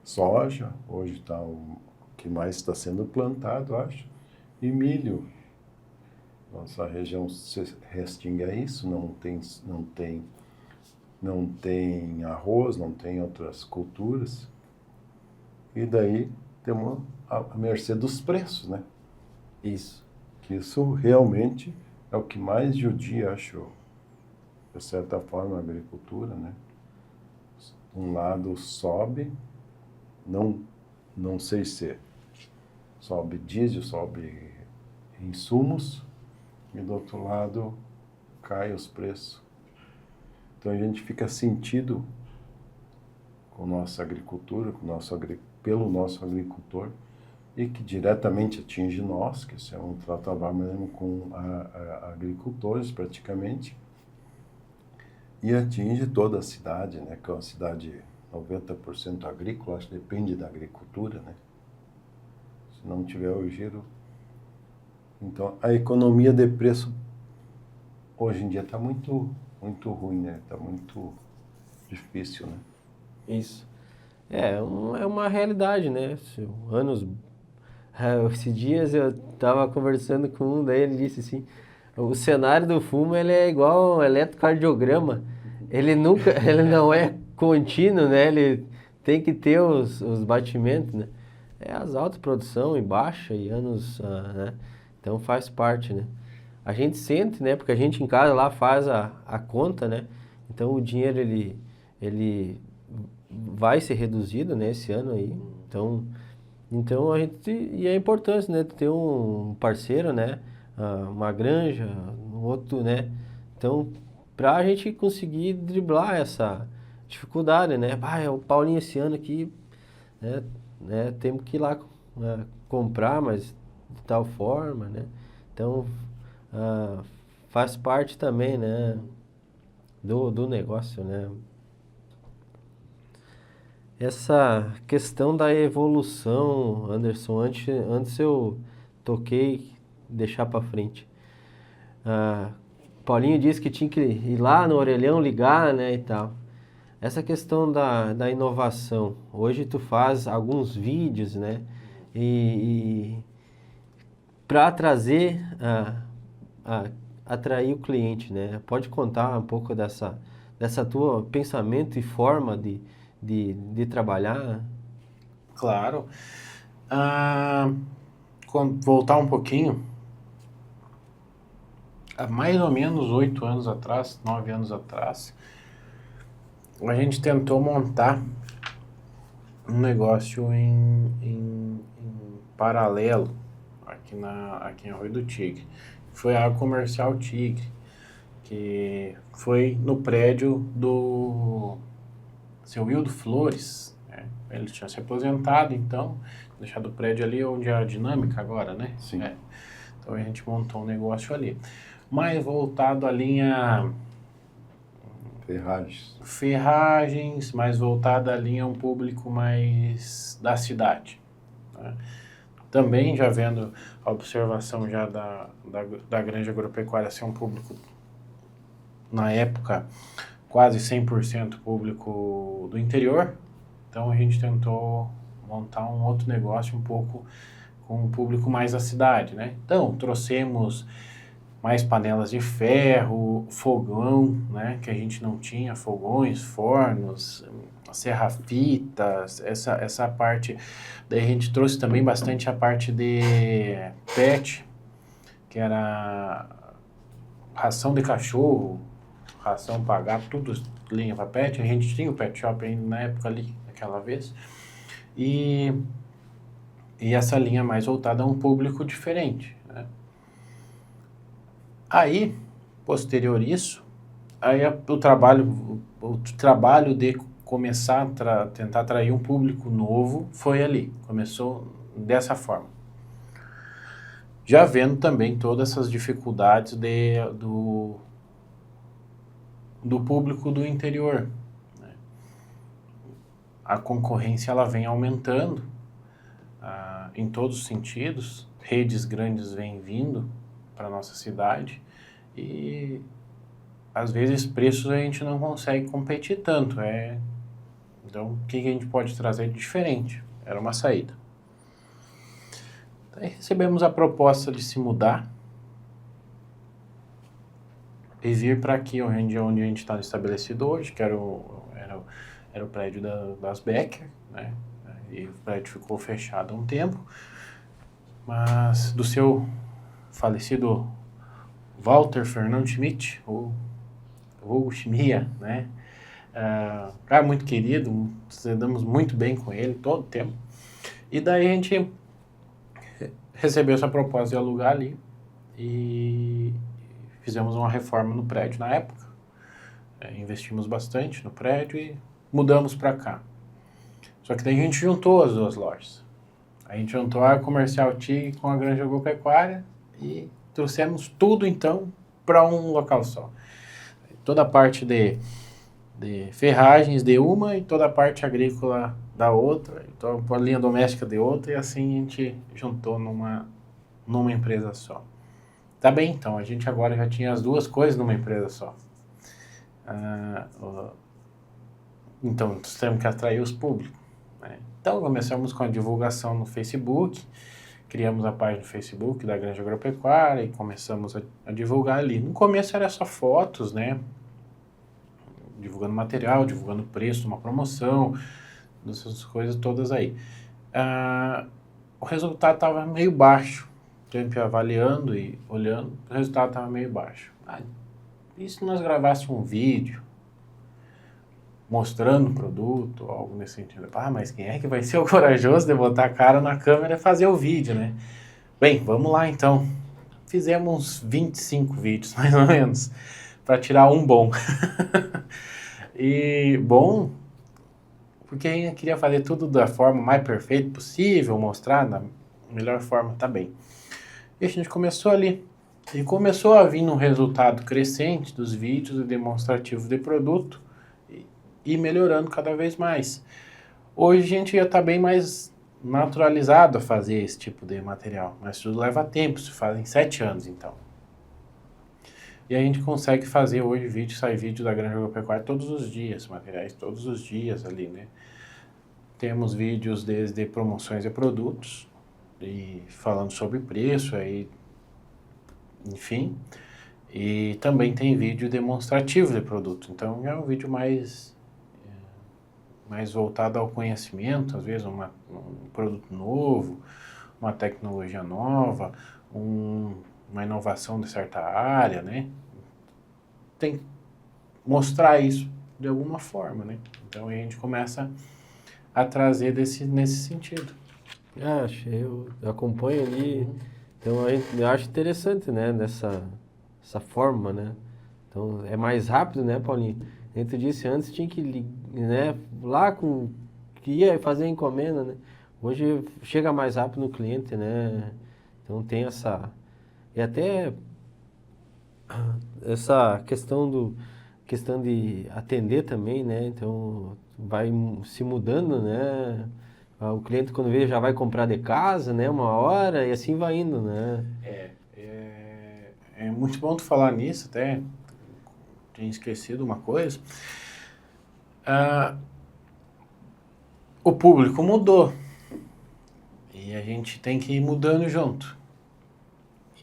soja, hoje está o que mais está sendo plantado, acho, e milho. Nossa região se restringe a isso, não tem não tem arroz, não tem outras culturas. E daí temos a mercê dos preços, né? Isso. Que isso realmente é o que mais judia, acho, de certa forma, a agricultura, né? Um lado sobe, não sei se sobe diesel, sobe insumos, e do outro lado cai os preços. Então a gente fica sentido com nossa agricultura, pelo nosso agricultor, e que diretamente atinge nós, que isso é um trabalho mesmo com agricultores praticamente, e atinge toda a cidade, né? Que é uma cidade 90% agrícola, acho que depende da agricultura, né? Se não tiver o giro. Então, a economia de preço hoje em dia está muito ruim, né? Está muito difícil, né? Isso. É uma realidade, né? Esses dias eu estava conversando com um, daí ele disse assim, o cenário do fumo ele é igual um eletrocardiograma, ele não é contínuo, né? Ele tem que ter os batimentos, né? É as altas produção e baixa e anos, né? Então faz parte, né? A gente sente, né? Porque a gente em casa lá faz a conta, né? Então o dinheiro ele vai ser reduzido, né? Esse ano aí. Então a gente e é importante, né? Ter um parceiro, né? Uma granja, um outro, né? Então para a gente conseguir driblar essa dificuldade, né? É o Paulinho esse ano aqui, né? Temos que ir lá comprar, mas de tal forma, né? Então faz parte também, né? Do negócio, né? Essa questão da evolução, Anderson, antes eu toquei deixar para frente. Paulinho disse que tinha que ir lá no orelhão ligar, né, e tal. Essa questão da inovação, hoje tu faz alguns vídeos, né, e para trazer, atrair o cliente, né? Pode contar um pouco dessa tua pensamento e forma de trabalhar? Claro. Voltar um pouquinho, há mais ou menos 8 anos atrás, 9 anos atrás, a gente tentou montar um negócio em paralelo aqui em Arroio do Tigre. Foi a Comercial Tigre, que foi no prédio do seu Wildo Flores, né? Ele tinha se aposentado, então, deixado o prédio ali onde é a Dinâmica agora, né? Sim. Então a gente montou um negócio ali. Mais voltado à linha ferragens, mais voltado à linha um público mais da cidade, né? Também já vendo a observação já da granja agropecuária ser um público, na época, quase 100% público do interior. Então a gente tentou montar um outro negócio um pouco com um público mais da cidade, né? Então trouxemos mais panelas de ferro, fogão, né? Que a gente não tinha, fogões, fornos, serra-fitas, essa parte. Daí a gente trouxe também bastante a parte de pet, que era ração de cachorro, ração para gato, tudo linha para pet. A gente tinha o pet shop ainda na época ali, naquela vez. E essa linha mais voltada a um público diferente, né? Aí, posterior isso, aí o trabalho de começar a tentar atrair um público novo foi ali. Começou dessa forma. Já vendo também todas essas dificuldades do público do interior, né? A concorrência ela vem aumentando em todos os sentidos, redes grandes vêm vindo para a nossa cidade e às vezes preços a gente não consegue competir tanto. Então o que a gente pode trazer de diferente? Era uma saída. Aí recebemos a proposta de se mudar e vir para aqui, onde a gente está estabelecido hoje, que era o prédio das Becker, né? E o prédio ficou fechado há um tempo, mas do seu falecido Walter Fernando Schmidt, ou Schmia, né? Cara muito querido, damos muito bem com ele todo o tempo. E daí a gente recebeu essa proposta de alugar ali e fizemos uma reforma no prédio na época. Investimos bastante no prédio e mudamos para cá. Só que daí a gente juntou as duas lojas. A gente juntou a Comercial TIG com a Granja Agropecuária e trouxemos tudo então para um local só. Toda a parte de ferragens de uma e toda a parte agrícola da outra, então a linha doméstica de outra, e assim a gente juntou numa empresa só. Tá bem, então, a gente agora já tinha as duas coisas numa empresa só. Então, nós temos que atrair os públicos, né? Então, começamos com a divulgação no Facebook, criamos a página no Facebook da Granja Agropecuária e começamos a divulgar ali. No começo era só fotos, né? Divulgando material, divulgando preço, uma promoção, essas coisas todas aí. O resultado estava meio baixo. Sempre avaliando e olhando, o resultado estava meio baixo. E se nós gravássemos um vídeo mostrando o produto, algo nesse sentido? Mas quem é que vai ser o corajoso de botar a cara na câmera e fazer o vídeo, né? Bem, vamos lá então. Fizemos uns 25 vídeos, mais ou menos, para tirar um bom. E bom, porque a gente queria fazer tudo da forma mais perfeita possível, mostrar da melhor forma, tá bem. E a gente começou ali. E começou a vir um resultado crescente dos vídeos demonstrativos de produto e melhorando cada vez mais. Hoje a gente já está bem mais naturalizado a fazer esse tipo de material, mas tudo leva tempo, se fazem 7 anos então. E a gente consegue fazer hoje sai vídeo da Granja Agropecuária todos os dias, materiais todos os dias ali, né? Temos vídeos desde promoções de produtos, e falando sobre preço, aí, enfim. E também tem vídeo demonstrativo de produto, então é um vídeo mais voltado ao conhecimento, às vezes um produto novo, uma tecnologia nova, uma inovação de certa área, né? Tem que mostrar isso de alguma forma, né? Então a gente começa a trazer nesse sentido. Eu acompanho ali, então eu acho interessante, né, essa forma, né? Então é mais rápido, né, Paulinho? A gente disse antes, tinha que, né, lá que ia fazer a encomenda, né? Hoje chega mais rápido no cliente, né? Então tem e até essa questão de atender também, né? Então vai se mudando, né? O cliente quando vê já vai comprar de casa, né? Uma hora e assim vai indo, né? É muito bom tu falar nisso, até tinha esquecido uma coisa. O público mudou e a gente tem que ir mudando junto.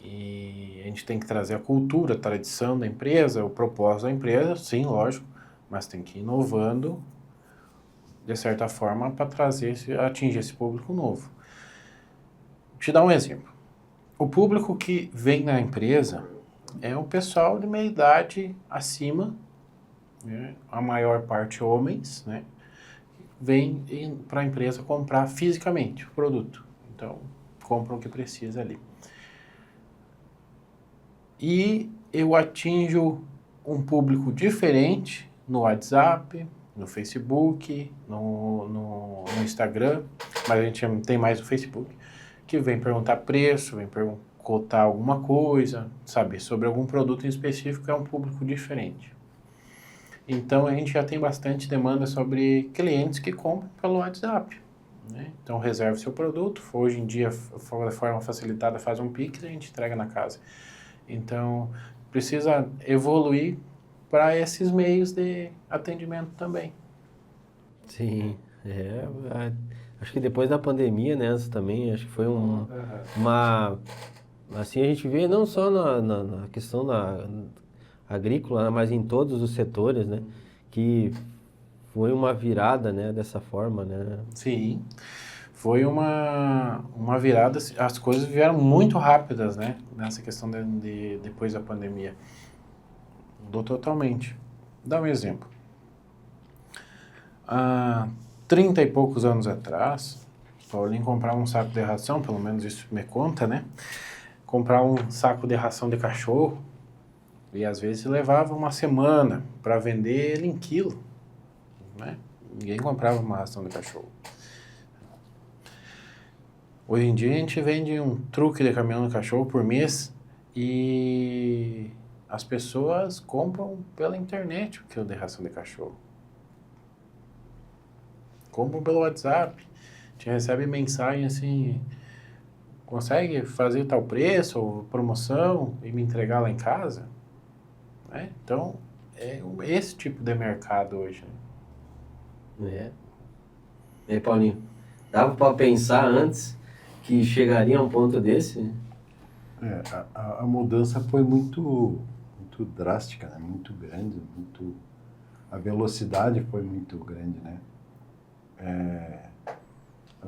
E a gente tem que trazer a cultura, a tradição da empresa, o propósito da empresa, sim, lógico, mas tem que ir inovando de certa forma para atingir esse público novo. Vou te dar um exemplo. O público que vem na empresa é o pessoal de meia idade acima, né? A maior parte homens, né? Vem para a empresa comprar fisicamente o produto. Então, compram o que precisa ali. E eu atinjo um público diferente no WhatsApp, no Facebook, no Instagram, mas a gente tem mais o Facebook, que vem perguntar preço, vem cotar alguma coisa, saber sobre algum produto em específico, é um público diferente. Então a gente já tem bastante demanda sobre clientes que compram pelo WhatsApp, né? Então reserve seu produto, hoje em dia, de forma facilitada, faz um Pix e a gente entrega na casa. Então precisa evoluir para esses meios de atendimento também. Sim, acho que depois da pandemia, né, também, acho que foi uma, assim, a gente vê não só na questão agrícola, né, mas em todos os setores, né? Que foi uma virada, né? Dessa forma, né? Sim, foi uma virada, as coisas vieram muito rápidas, né? Nessa questão depois da pandemia. Mudou totalmente. Dá um exemplo. Há 30 e poucos anos atrás, Paulinho comprava um saco de ração, pelo menos isso me conta, né? Comprar um saco de ração de cachorro e às vezes levava uma semana para vender ele em quilo, né? Ninguém comprava uma ração de cachorro. Hoje em dia a gente vende um truque de caminhão de cachorro por mês e as pessoas compram pela internet o quilo de ração de cachorro. Compram pelo WhatsApp. A gente recebe mensagem assim, consegue fazer tal preço ou promoção e me entregar lá em casa? Né? Então, é esse tipo de mercado hoje. É. E aí, Paulinho, dava para pensar antes que chegaria a um ponto desse? A mudança foi muito drástica, né? Muito grande, a velocidade foi muito grande, né?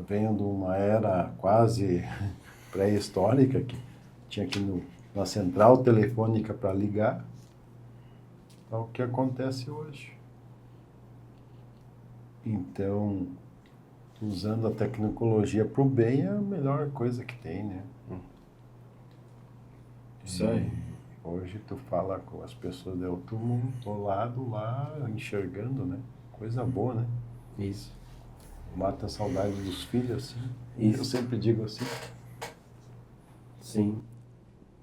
Venho de uma era quase pré-histórica, que tinha que ir na central telefônica para ligar, é o que acontece hoje. Então, usando a tecnologia para o bem é a melhor coisa que tem, né? Isso aí. Hoje tu fala com as pessoas de outro mundo, do lado lá, enxergando, né? Coisa boa, né? Isso. Mata a saudade dos filhos, assim. Isso. Eu sempre digo assim. Sim.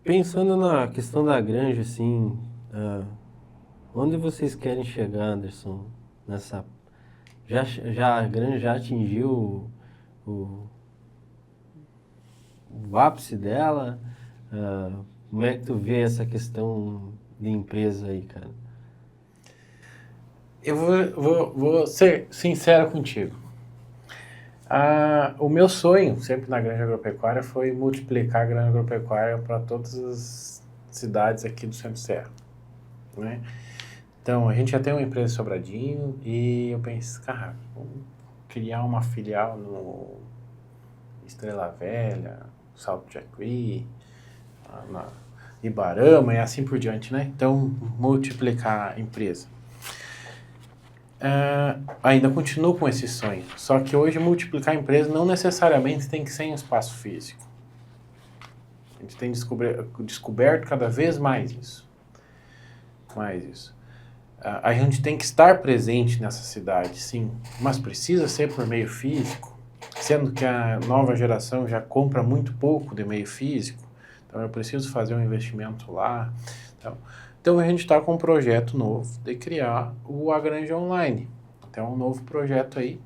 Pensando na questão da granja, assim, onde vocês querem chegar, Anderson, nessa... Já a granja já atingiu o ápice dela? Como é que tu vê essa questão de empresa aí, cara? Eu vou ser sincero contigo. O meu sonho, sempre na granja agropecuária, foi multiplicar a granja agropecuária para todas as cidades aqui do Centro-Serra, né? Então, a gente já tem uma empresa em Sobradinho e eu pensei, cara, vamos criar uma filial no Estrela Velha, Salto Jacuí, na Ibarama e assim por diante, né? Então, multiplicar a empresa. Ainda continuo com esse sonho, só que hoje multiplicar a empresa não necessariamente tem que ser em espaço físico. A gente tem descoberto cada vez mais isso. A gente tem que estar presente nessa cidade, sim, mas precisa ser por meio físico, sendo que a nova geração já compra muito pouco de meio físico, então eu preciso fazer um investimento lá. Então a gente está com um projeto novo de criar a Granja Online. Então um novo projeto aí,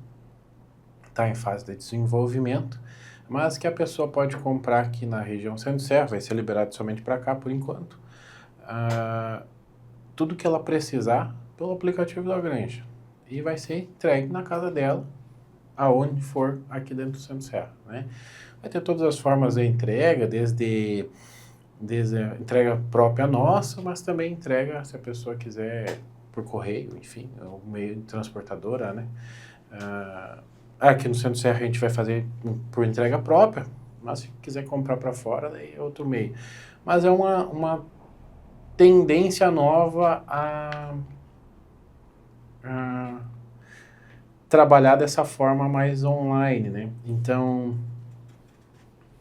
está em fase de desenvolvimento, mas que a pessoa pode comprar aqui na região Centro-Serra, vai ser liberado somente para cá por enquanto, tudo que ela precisar pelo aplicativo da Granja. E vai ser entregue na casa dela, aonde for aqui dentro do Centro-Serra, né? Vai ter todas as formas de entrega, desde a entrega própria nossa, mas também entrega, se a pessoa quiser, por correio, enfim, o meio de transportadora, né? Aqui no Centro-Serra a gente vai fazer por entrega própria, mas se quiser comprar para fora, daí é outro meio. Mas é uma tendência nova a trabalhar dessa forma mais online, né? Então,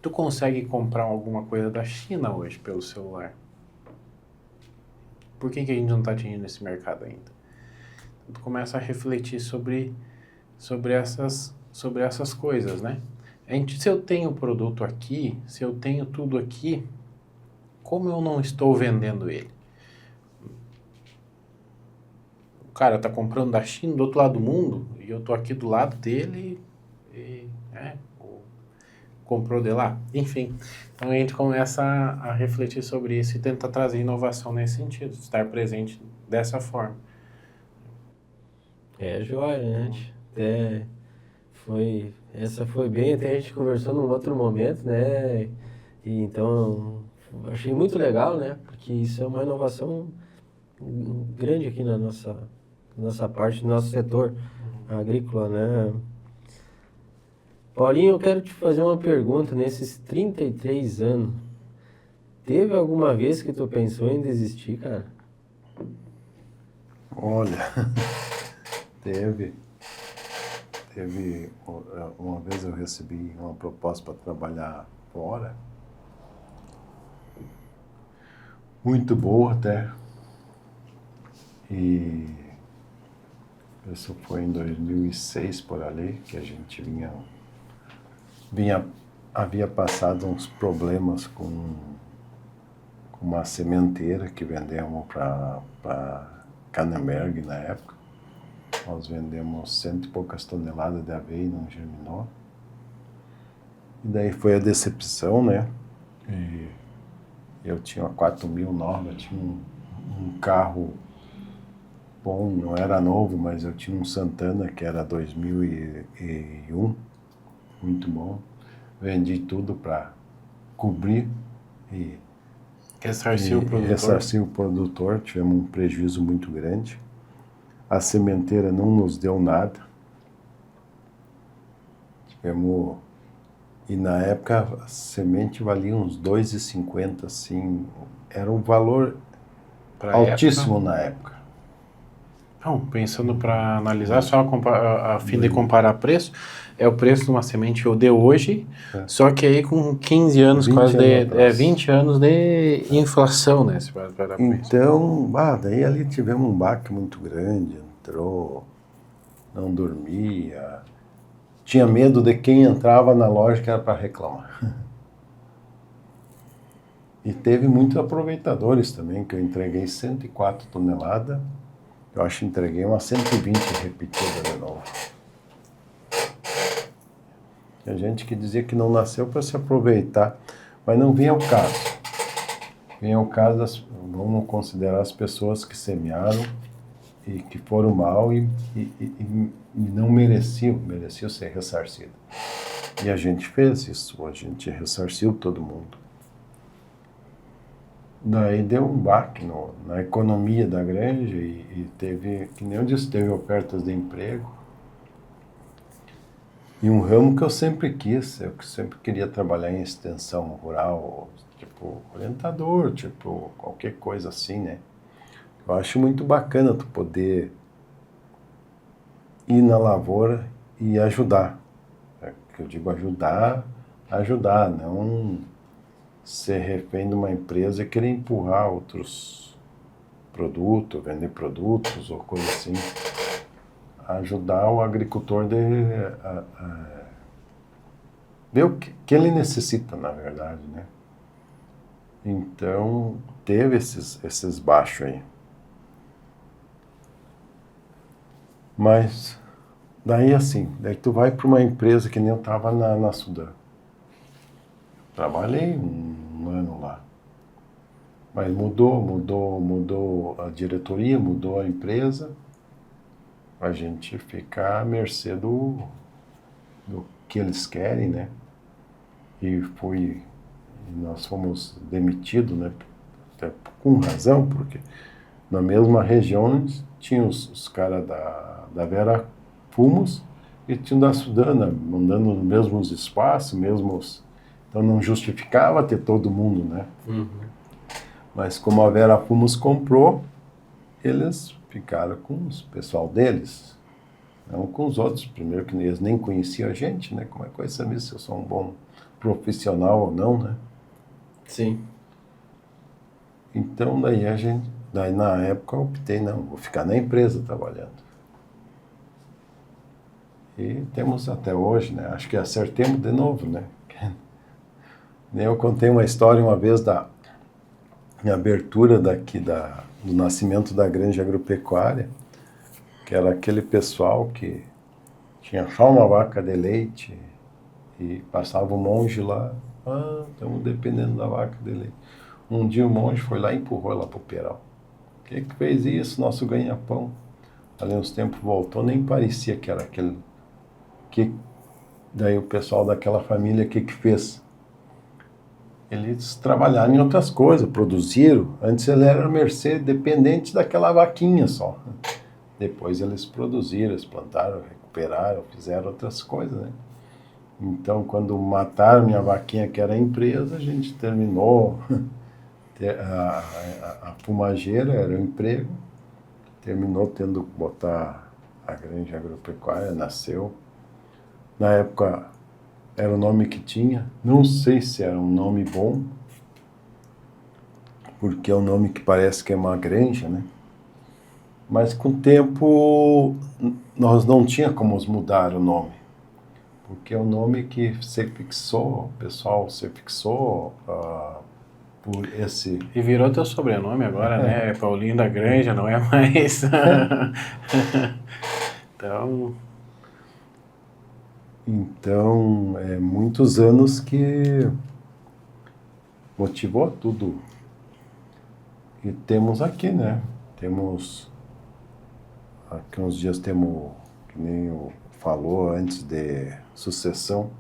tu consegue comprar alguma coisa da China hoje pelo celular. Por que a gente não está atingindo esse mercado ainda? Tu começa a refletir sobre essas coisas, né? Se eu tenho o produto aqui, se eu tenho tudo aqui, como eu não estou vendendo ele? O cara está comprando da China, do outro lado do mundo, e eu estou aqui do lado dele comprou de lá. Enfim, então a gente começa a refletir sobre isso e tentar trazer inovação nesse sentido, estar presente dessa forma. Joia, né? Essa foi bem, até a gente conversou num outro momento, né? E então, achei muito legal, né? Porque isso é uma inovação grande aqui na nossa parte, no nosso setor agrícola, né? Paulinho, eu quero te fazer uma pergunta. Nesses 33 anos, teve alguma vez que tu pensou em desistir, cara? Olha, teve uma vez eu recebi uma proposta para trabalhar fora, muito boa até, e isso foi em 2006 por ali, que a gente havia passado uns problemas com uma sementeira que vendemos para Canenberg na época. Nós vendemos 100 e poucas toneladas de aveia e não germinou. E daí foi a decepção, né? E eu tinha uma 4000 nova, tinha um carro bom, não era novo, mas eu tinha um Santana que era 2001, muito bom. Vendi tudo para cobrir e Ressarcir o produtor. ressarcir o produtor. Tivemos um prejuízo muito grande. A sementeira não nos deu nada. E na época a semente valia uns R$2,50, assim, era um valor altíssimo na época. Não, pensando para analisar, só a fim de comparar preço, é o preço de uma semente de hoje, só que aí com 15 anos, quase 20 anos de inflação, né? Se para então, daí ali tivemos um baque muito grande, entrou, não dormia, tinha medo de quem entrava na loja que era para reclamar. E teve muitos aproveitadores também, que eu entreguei 104 toneladas, eu acho que entreguei umas 120 repetidas de novo. Tinha gente que dizia que não nasceu para se aproveitar, mas não vinha ao caso. Vinha ao caso, vamos considerar as pessoas que semearam e que foram mal e não mereciam ser ressarcidas. E a gente fez isso, a gente ressarciu todo mundo. Daí deu um baque na economia da granja e teve, que nem eu disse, teve ofertas de emprego. E um ramo que eu sempre quis, eu sempre queria trabalhar em extensão rural, tipo orientador, tipo qualquer coisa assim, né? Eu acho muito bacana tu poder ir na lavoura e ajudar. Eu digo ajudar, não ser refém de uma empresa e querer empurrar outros produtos, vender produtos ou coisa assim. Ajudar o agricultor a ver o que ele necessita, na verdade, né? Então, teve esses baixos aí. Mas, daí tu vai para uma empresa que nem eu estava na Sudã. Trabalhei um ano lá. Mas mudou a diretoria, mudou a empresa. A gente fica à mercê do que eles querem, né? E nós fomos demitidos, né? Até com razão, porque na mesma região tinha os caras da Vera Fumos e tinha da Sudana, mandando nos mesmos espaços, então não justificava ter todo mundo, né? Uhum. Mas como a Vera Fumos comprou, eles ficaram com o pessoal deles, não com os outros. Primeiro que eles nem conheciam a gente, né? Como é que eu ia saber se eu sou um bom profissional ou não, né? Sim. Então daí na época eu optei, não, vou ficar na empresa trabalhando. E temos até hoje, né? Acho que acertemos de novo, né? Eu contei uma história uma vez da abertura do nascimento da granja agropecuária, que era aquele pessoal que tinha só uma vaca de leite e passava o monge lá, estamos dependendo da vaca de leite. Um dia o monge foi lá e empurrou ela para o peral. Que fez isso? Nosso ganha-pão. Ali uns tempos voltou, nem parecia que era aquele. Daí o pessoal daquela família, que fez? eles trabalharam em outras coisas, produziram. Antes ele era mercê, dependente daquela vaquinha só. Depois eles produziram, eles plantaram, recuperaram, fizeram outras coisas, né? Então, quando mataram minha vaquinha, que era a empresa, a gente terminou. A fumageira era o emprego, terminou tendo que botar a granja agropecuária, nasceu. Na época, era o nome que tinha. Não sei se era um nome bom, porque é um nome que parece que é uma granja, né? Mas com o tempo, nós não tinha como mudar o nome, porque é o nome que se fixou, o pessoal se fixou por esse... E virou teu sobrenome agora, né? É Paulinho da Granja, não é mais... Então, muitos anos que motivou tudo. E temos aqui, né? Temos, aqui uns dias temos, que nem o falou antes, de sucessão.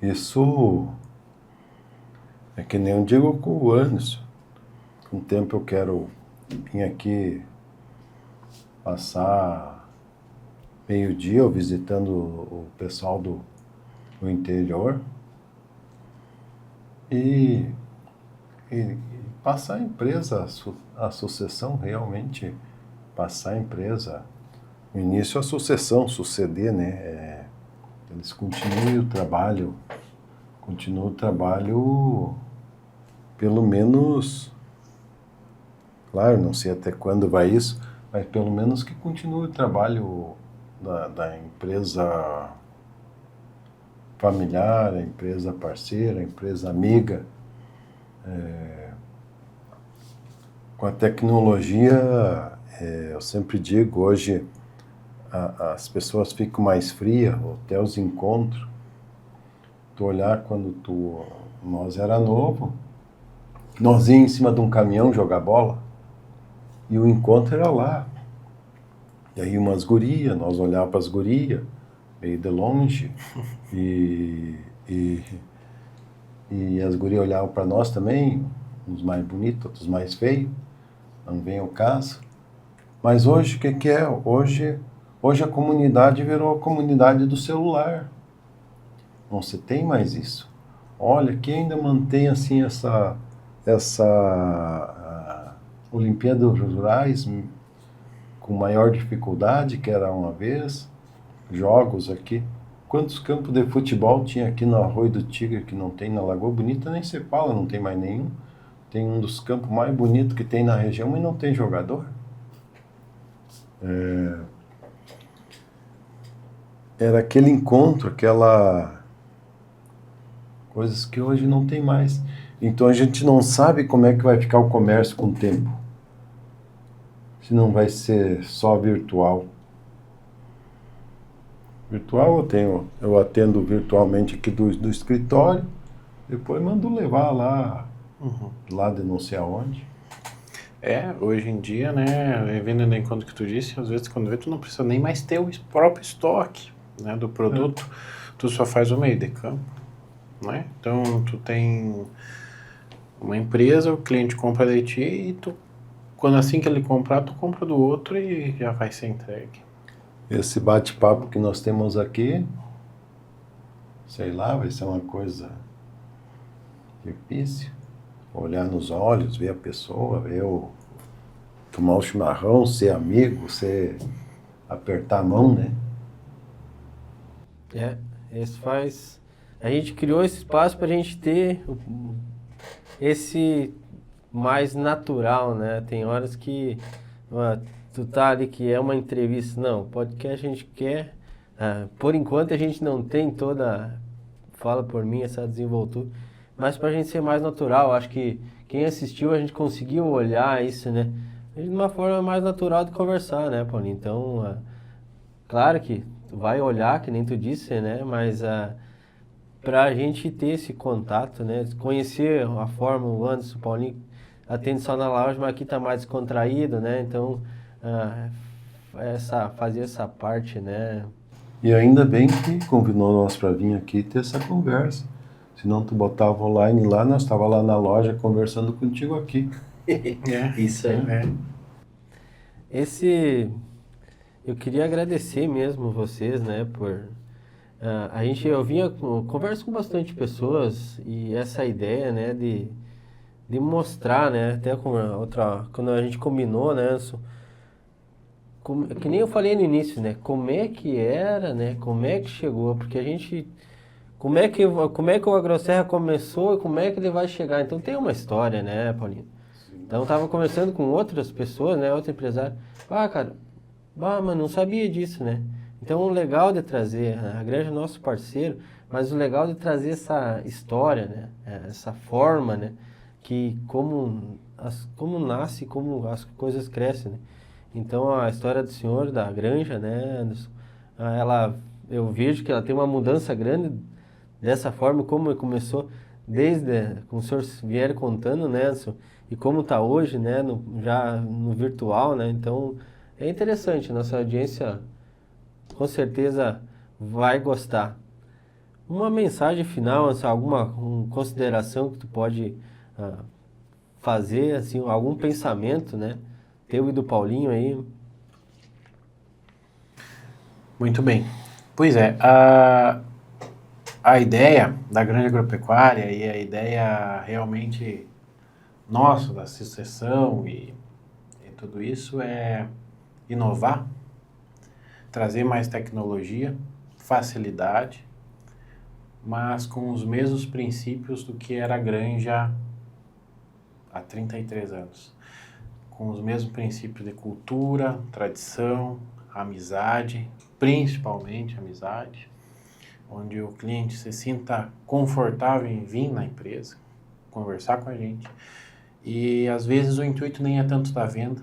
Isso é que nem eu digo com o Anderson. Com o tempo eu quero vir aqui passar meio-dia visitando o pessoal do interior e passar a empresa, a sucessão realmente, passar a empresa, no início a sucessão, suceder, né? Eles continuem o trabalho, pelo menos, claro, não sei até quando vai isso, mas pelo menos que continue o trabalho da empresa familiar, a empresa parceira, a empresa amiga. Com a tecnologia, eu sempre digo, hoje as pessoas ficam mais frias, até os encontros. Tu olhar quando nós era novo, nós íamos em cima de um caminhão jogar bola, e o encontro era lá. E aí umas gurias, nós olhávamos para as gurias, meio de longe, e as gurias olhavam para nós também, uns mais bonitos, outros mais feios, não vem ao caso. Mas hoje, o que é? Hoje a comunidade virou a comunidade do celular. Não se tem mais isso. Olha, quem ainda mantém assim essa Olimpíadas Rurais com maior dificuldade, que era uma vez, jogos aqui. Quantos campos de futebol tinha aqui no Arroio do Tigre que não tem na Lagoa Bonita? Nem se fala, não tem mais nenhum. Tem um dos campos mais bonitos que tem na região, mas não tem jogador. Era aquele encontro, aquela... coisas que hoje não tem mais. Então a gente não sabe como é que vai ficar o comércio com o tempo. Se não vai ser só virtual. Virtual eu atendo virtualmente aqui do escritório, depois mando levar lá de não sei aonde. Hoje em dia, né, vendo no encontro que tu disse, às vezes quando vê, tu não precisa nem mais ter o próprio estoque, né, do produto, tu só faz o meio de campo, né? Então, tu tem uma empresa, o cliente compra de ti e tu, quando assim que ele comprar, tu compra do outro e já vai ser entregue. Esse bate-papo que nós temos aqui, sei lá, vai ser uma coisa difícil. Olhar nos olhos, ver a pessoa, tomar um chimarrão, ser amigo, apertar a mão, né? A gente criou esse espaço para a gente ter esse mais natural, né? Tem horas que tu tá ali que é uma entrevista. Não, podcast a gente quer. Por enquanto a gente não tem toda, fala por mim, essa desenvoltura. Mas para a gente ser mais natural, acho que quem assistiu a gente conseguiu olhar isso, né? De uma forma mais natural de conversar, né, Paulinho? Então, claro que tu vai olhar, que nem tu disse, né? Mas para a gente ter esse contato, né? Conhecer a forma, o Anderson, o Paulinho atende só na loja, mas aqui tá mais descontraído, né? Então, fazer essa parte, né? E ainda bem que convidou nós para vir aqui ter essa conversa. Se não, tu botava online lá, nós estava lá na loja conversando contigo aqui. Isso aí. Eu queria agradecer mesmo vocês, né, eu converso com bastante pessoas e essa ideia, né, de mostrar, né, até com quando a gente combinou, né, que nem eu falei no início, né, como é que era, né, como é que chegou, porque como é que o AgroSerra começou e como é que ele vai chegar, então tem uma história, né, Paulinho? Então eu tava conversando com outras pessoas, né, outro empresário, cara, mas não sabia disso, né? Então o legal de trazer, a Granja é nosso parceiro, mas o legal de trazer essa história, né? Essa forma, né? Que como nasce, como as coisas crescem, né? Então a história do senhor da Granja, né, Anderson, eu vejo que ela tem uma mudança grande dessa forma, como começou como o senhor vier contando, né, Anderson, e como está hoje, né, já no virtual, né? Então é interessante, nossa audiência com certeza vai gostar. Uma mensagem final, assim, alguma consideração que tu pode fazer, assim, algum pensamento, né? Teu e do Paulinho aí. Muito bem. Pois é, a ideia da grande agropecuária e a ideia realmente nossa da sucessão e tudo isso é inovar, trazer mais tecnologia, facilidade, mas com os mesmos princípios do que era a granja há 33 anos. Com os mesmos princípios de cultura, tradição, amizade, principalmente amizade, onde o cliente se sinta confortável em vir na empresa, conversar com a gente. E às vezes o intuito nem é tanto da venda,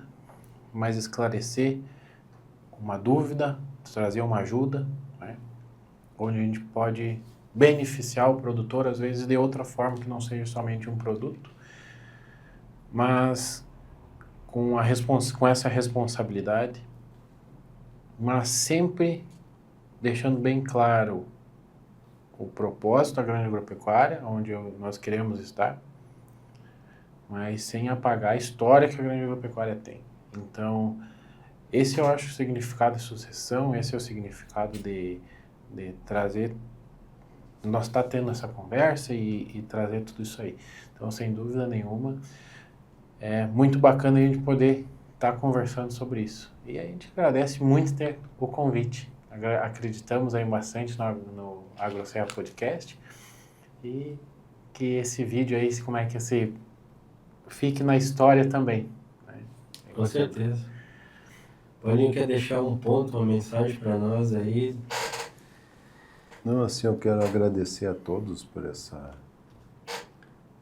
mas esclarecer uma dúvida, trazer uma ajuda, né? Onde a gente pode beneficiar o produtor, às vezes de outra forma que não seja somente um produto, mas com essa responsabilidade, mas sempre deixando bem claro o propósito da grande agropecuária, onde nós queremos estar, mas sem apagar a história que a grande agropecuária tem. Então, esse eu acho o significado de sucessão, esse é o significado de trazer, nós está tendo essa conversa e trazer tudo isso aí. Então, sem dúvida nenhuma, é muito bacana a gente poder estar conversando sobre isso. E a gente agradece muito ter o convite. Acreditamos aí bastante no AgroSerra Podcast e que esse vídeo aí, como é que fique na história também. Né? Com certeza. Paulinho quer deixar um ponto, uma mensagem para nós aí? Não, assim, eu quero agradecer a todos por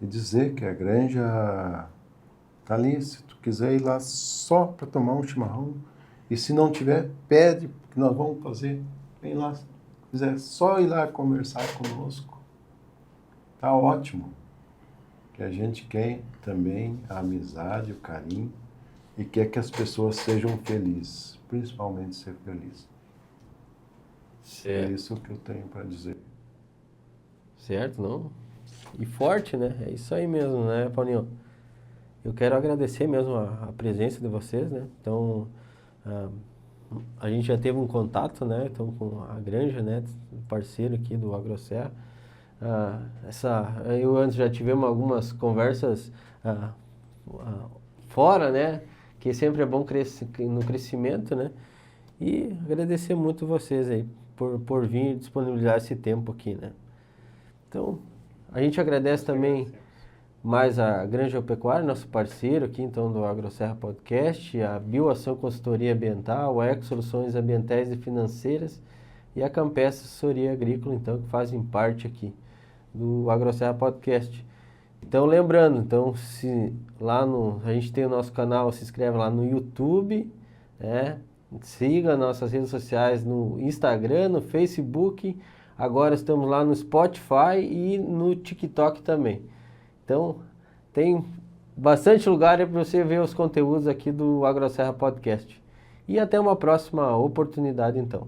e dizer que a granja tá ali, se tu quiser ir lá só para tomar um chimarrão, e se não tiver, pede, que nós vamos fazer, vem lá, se quiser só ir lá conversar conosco, tá ótimo. Que a gente quer também a amizade, o carinho, e quer que as pessoas sejam felizes, principalmente ser felizes. Certo. É isso que eu tenho para dizer. Certo, não? E forte, né? É isso aí mesmo, né, Paulinho? Eu quero agradecer mesmo a presença de vocês, né? Então, a gente já teve um contato, né? Então, com a Granja, né? Parceiro aqui do AgroSerra. Eu antes já tivemos algumas conversas fora, né? Que sempre é bom no crescimento, né? E agradecer muito vocês aí por vir disponibilizar esse tempo aqui, né? Então, a gente agradece também mais a Granja Pecuária, nosso parceiro aqui, então, do AgroSerra Podcast, a Bioação Consultoria Ambiental, a Eco Soluções Ambientais e Financeiras e a Campestre Assessoria Agrícola, então, que fazem parte aqui do AgroSerra Podcast. Então, lembrando, então, a gente tem o nosso canal, se inscreve lá no YouTube, né? Siga nossas redes sociais no Instagram, no Facebook, agora estamos lá no Spotify e no TikTok também. Então, tem bastante lugar para você ver os conteúdos aqui do AgroSerra Podcast. E até uma próxima oportunidade, então.